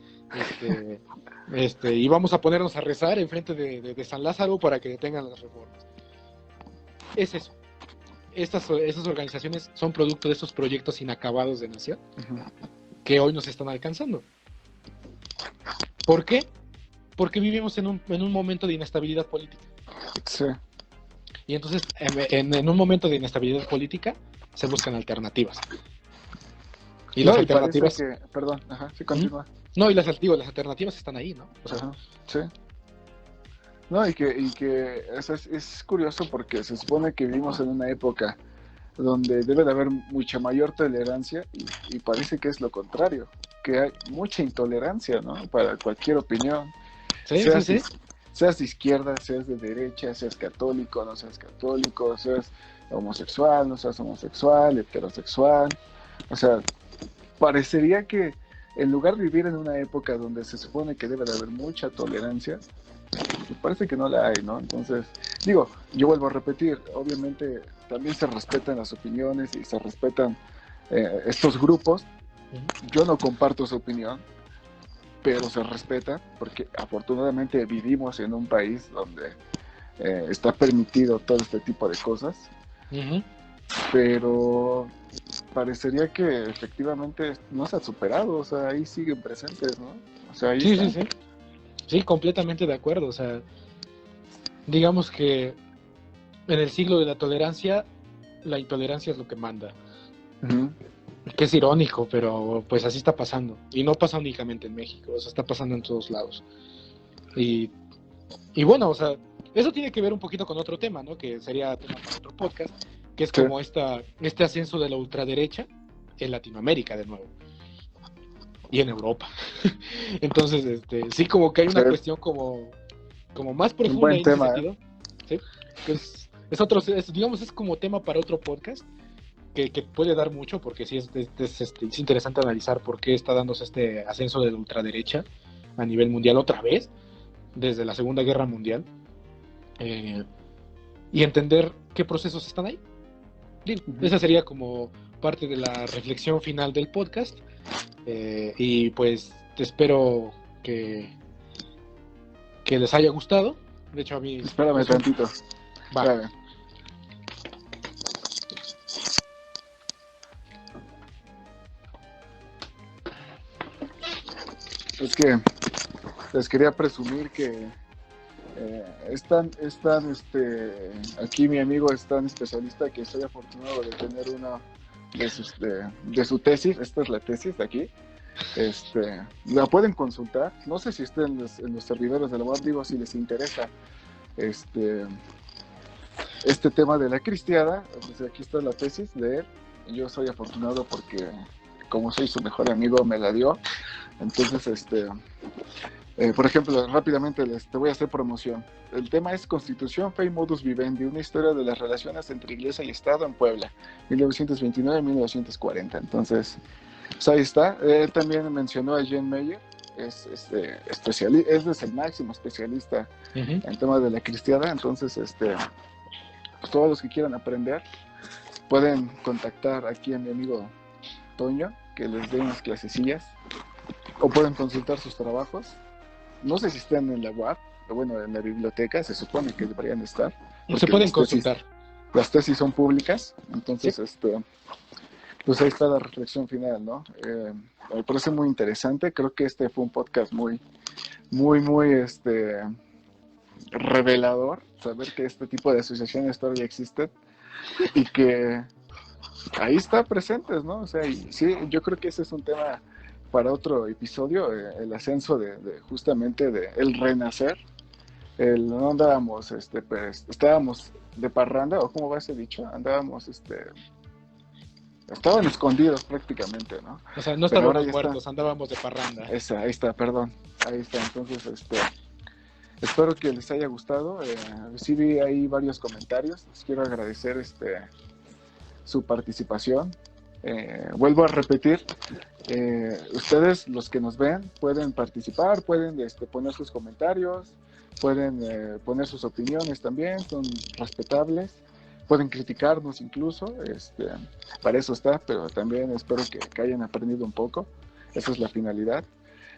y vamos a ponernos a rezar enfrente de San Lázaro para que detengan las reformas. Es eso. Estas organizaciones son producto de estos proyectos inacabados de nación Ujú. que hoy nos están alcanzando. ¿Por qué? Porque vivimos en un momento de inestabilidad política. Sí. Y entonces, en un momento de inestabilidad política, se buscan alternativas. Y las No, y parece alternativas. que, perdón, ajá, sí, ¿Mm? continúa. No, y las alternativas están ahí, ¿no? O sea, Ajá, sí. No, y que es curioso porque se supone que vivimos en una época donde debe de haber mucha mayor tolerancia y parece que es lo contrario, que hay mucha intolerancia, ¿no? Para cualquier opinión, sí, sí, seas, sí. seas de izquierda, seas de derecha, seas católico, no seas católico, seas homosexual, no seas homosexual, heterosexual. O sea, parecería que en lugar de vivir en una época donde se supone que debe de haber mucha tolerancia, pues parece que no la hay, ¿no? Entonces, digo, yo vuelvo a repetir, obviamente también se respetan las opiniones y se respetan estos grupos. Yo no comparto su opinión, pero se respeta porque afortunadamente vivimos en un país donde está permitido todo este tipo de cosas, Uh-huh. pero parecería que efectivamente no se ha superado, o sea, ahí siguen presentes, ¿no? O sea, ahí Sí, sí, están. sí. Sí, completamente de acuerdo. O sea, digamos que en el siglo de la tolerancia, la intolerancia es lo que manda. Uh-huh. Que es irónico, pero pues así está pasando. Y no pasa únicamente en México, o sea, está pasando en todos lados. Y, y bueno, o sea, eso tiene que ver un poquito con otro tema, ¿no? Que sería tema para otro podcast, que es Sí. como este ascenso de la ultraderecha en Latinoamérica de nuevo. Y en Europa. Entonces, sí, como que hay Sí, una cuestión como más un profunda buen ahí en ese tema, ¿eh? sentido. ¿Sí? Que es otro, digamos, es como tema para otro podcast. que puede dar mucho, porque sí es interesante analizar por qué está dándose este ascenso de la ultraderecha a nivel mundial otra vez, desde la Segunda Guerra Mundial, y entender qué procesos están ahí. Bien, esa sería como parte de la reflexión final del podcast, y pues te espero que les haya gustado. De hecho, a mí... Espérame pues, tantito. va. Espérame. Es que les quería presumir que aquí mi amigo es tan especialista que estoy afortunado de tener uno de su tesis. Esta es la tesis de aquí. La pueden consultar. No sé si está en los servidores de la web, digo, si les interesa este tema de la cristiada. Pues aquí está la tesis de él. Yo soy afortunado porque, como soy su mejor amigo, me la dio. Entonces, por ejemplo, rápidamente te voy a hacer promoción. El tema es Constitución, Fe y Modus Vivendi, una historia de las relaciones entre Iglesia y Estado en Puebla, 1929-1940. Entonces, pues ahí está. Él también mencionó a Jean Meyer, es el máximo especialista en temas de la cristiada. Entonces, pues todos los que quieran aprender pueden contactar aquí a mi amigo Toño, que les dé unas clasecillas, o pueden consultar sus trabajos. No sé si están en la web, pero bueno, en la biblioteca se supone que deberían estar. Se pueden consultar. Las tesis son públicas, entonces, sí. Pues ahí está la reflexión final, ¿no? Me parece muy interesante. Creo que este fue un podcast muy, muy, muy, revelador, saber que este tipo de asociaciones todavía existen y que ahí está presentes, ¿no? O sea, y sí, yo creo que ese es un tema para otro episodio, el ascenso justamente de el renacer. No andábamos, pues, estábamos de parranda, o cómo va ese dicho, andábamos, estaban escondidos prácticamente, ¿no? O sea, no estábamos muertos, andábamos de parranda. Ahí está, perdón, ahí está. Entonces, espero que les haya gustado. Sí vi ahí varios comentarios, les quiero agradecer su participación. Vuelvo a repetir, ustedes, los que nos ven, pueden participar, pueden poner sus comentarios, pueden poner sus opiniones también, son respetables, pueden criticarnos incluso, para eso está, pero también espero que hayan aprendido un poco, esa es la finalidad,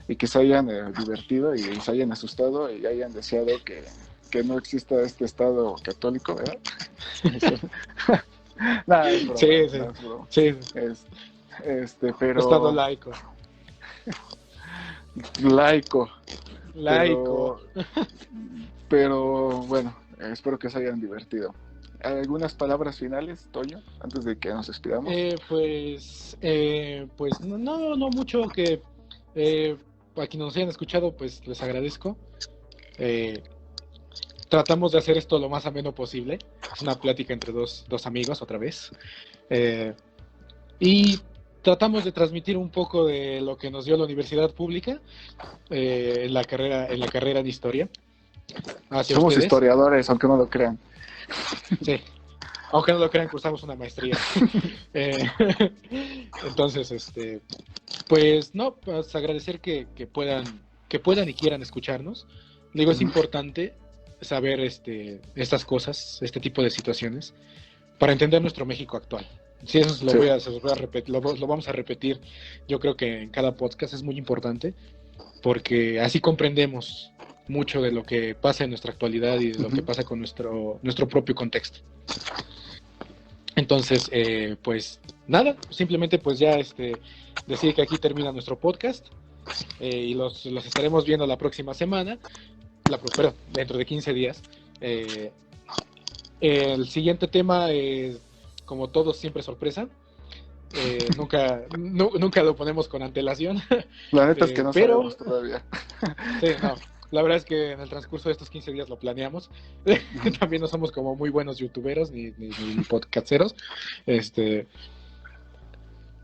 y que se hayan divertido y se hayan asustado y hayan deseado que no exista este Estado católico, ¿verdad? Nada, es broma, sí. No es broma. Sí. Pero... Estado laico. Laico. Pero bueno, espero que se hayan divertido. ¿Algunas palabras finales, Toño, antes de que nos despidamos? Pues no mucho que a quienes nos hayan escuchado, pues les agradezco. Tratamos de hacer esto lo más ameno posible. Es una plática entre dos amigos otra vez. Y tratamos de transmitir un poco de lo que nos dio la universidad pública en la carrera de historia. Somos ustedes. Historiadores, aunque no lo crean. Sí, aunque no lo crean, cursamos una maestría. Entonces, pues no, pues agradecer que puedan y quieran escucharnos. Digo, es importante saber estas cosas, este tipo de situaciones, para entender nuestro México actual. Sí, eso lo voy a repetir, lo vamos a repetir. Yo creo que en cada podcast es muy importante, porque así comprendemos mucho de lo que pasa en nuestra actualidad y de lo que pasa con nuestro propio contexto. Entonces, pues nada, simplemente pues ya decir que aquí termina nuestro podcast, y los estaremos viendo la próxima semana, dentro de 15 días. El siguiente tema es, como todos, siempre sorpresa. Nunca lo ponemos con antelación. La neta es que no sabemos todavía. Sí, no. La verdad es que en el transcurso de estos 15 días lo planeamos. También no somos como muy buenos youtuberos ni podcasteros.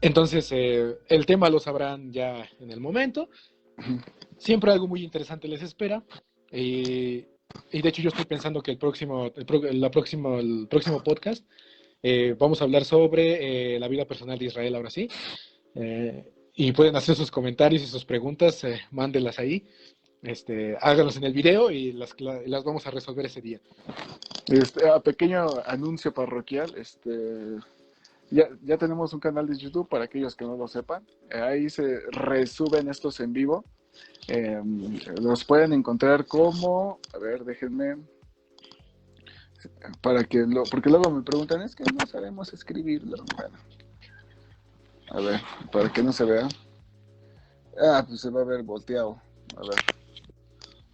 Entonces, el tema lo sabrán ya en el momento. Siempre algo muy interesante les espera. Y de hecho yo estoy pensando que el próximo podcast Vamos a hablar sobre la vida personal de Israel ahora sí. Y pueden hacer sus comentarios y sus preguntas, mándenlas ahí. Háganlos en el video y las vamos a resolver ese día. Pequeño anuncio parroquial, ya tenemos un canal de YouTube para aquellos que no lo sepan. Ahí se resuben estos en vivo. Los pueden encontrar como, a ver, déjenme, porque luego me preguntan, es que no sabemos escribirlo. Bueno, a ver, para que no se vea. Pues se va a ver volteado. A ver,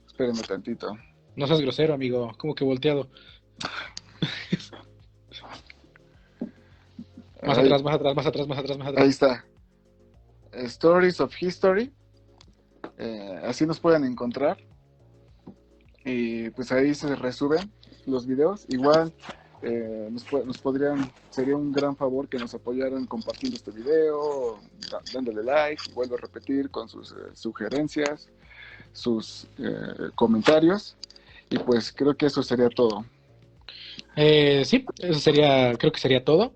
espérenme tantito. No seas grosero, amigo. ¿Cómo que volteado? Más atrás, más atrás, más atrás, más atrás, más atrás. Ahí está. Stories of History. Así nos pueden encontrar. Y pues ahí se resuben los videos. Igual sería un gran favor que nos apoyaran compartiendo este video, dándole like, vuelvo a repetir, con sus sugerencias, sus comentarios. Y pues creo que eso sería todo. Sí, creo que sería todo.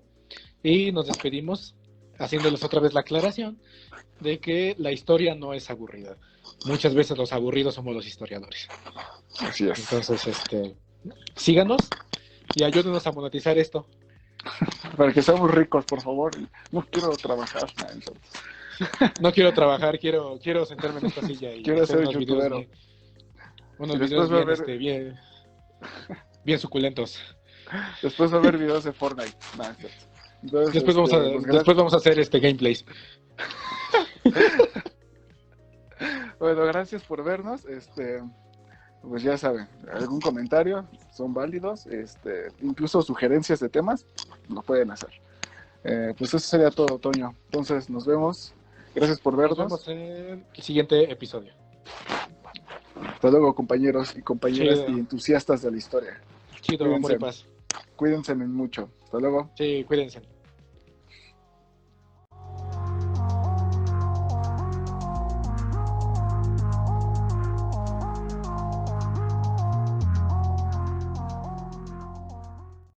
Y nos despedimos haciéndoles otra vez la aclaración de que la historia no es aburrida. Muchas veces los aburridos somos los historiadores. Así es. Entonces, síganos y ayúdenos a monetizar esto. Para que seamos ricos, por favor. No quiero trabajar. No quiero trabajar, quiero sentarme en esta silla y quiero hacer ser unos youtubero. Unos videos bien suculentos. Después va a haber videos de Fortnite. Entonces, después vamos a hacer gameplays. Bueno, gracias por vernos. Pues ya saben, algún comentario son válidos, incluso sugerencias de temas lo pueden hacer. Pues eso sería todo, Toño. Entonces nos vemos. Gracias por vernos. Nos vemos en el siguiente episodio. Hasta luego, compañeros y compañeras. Chido. Y entusiastas de la historia. Chido, amor y paz. Cuídense mucho. Hasta luego. Sí, cuídense.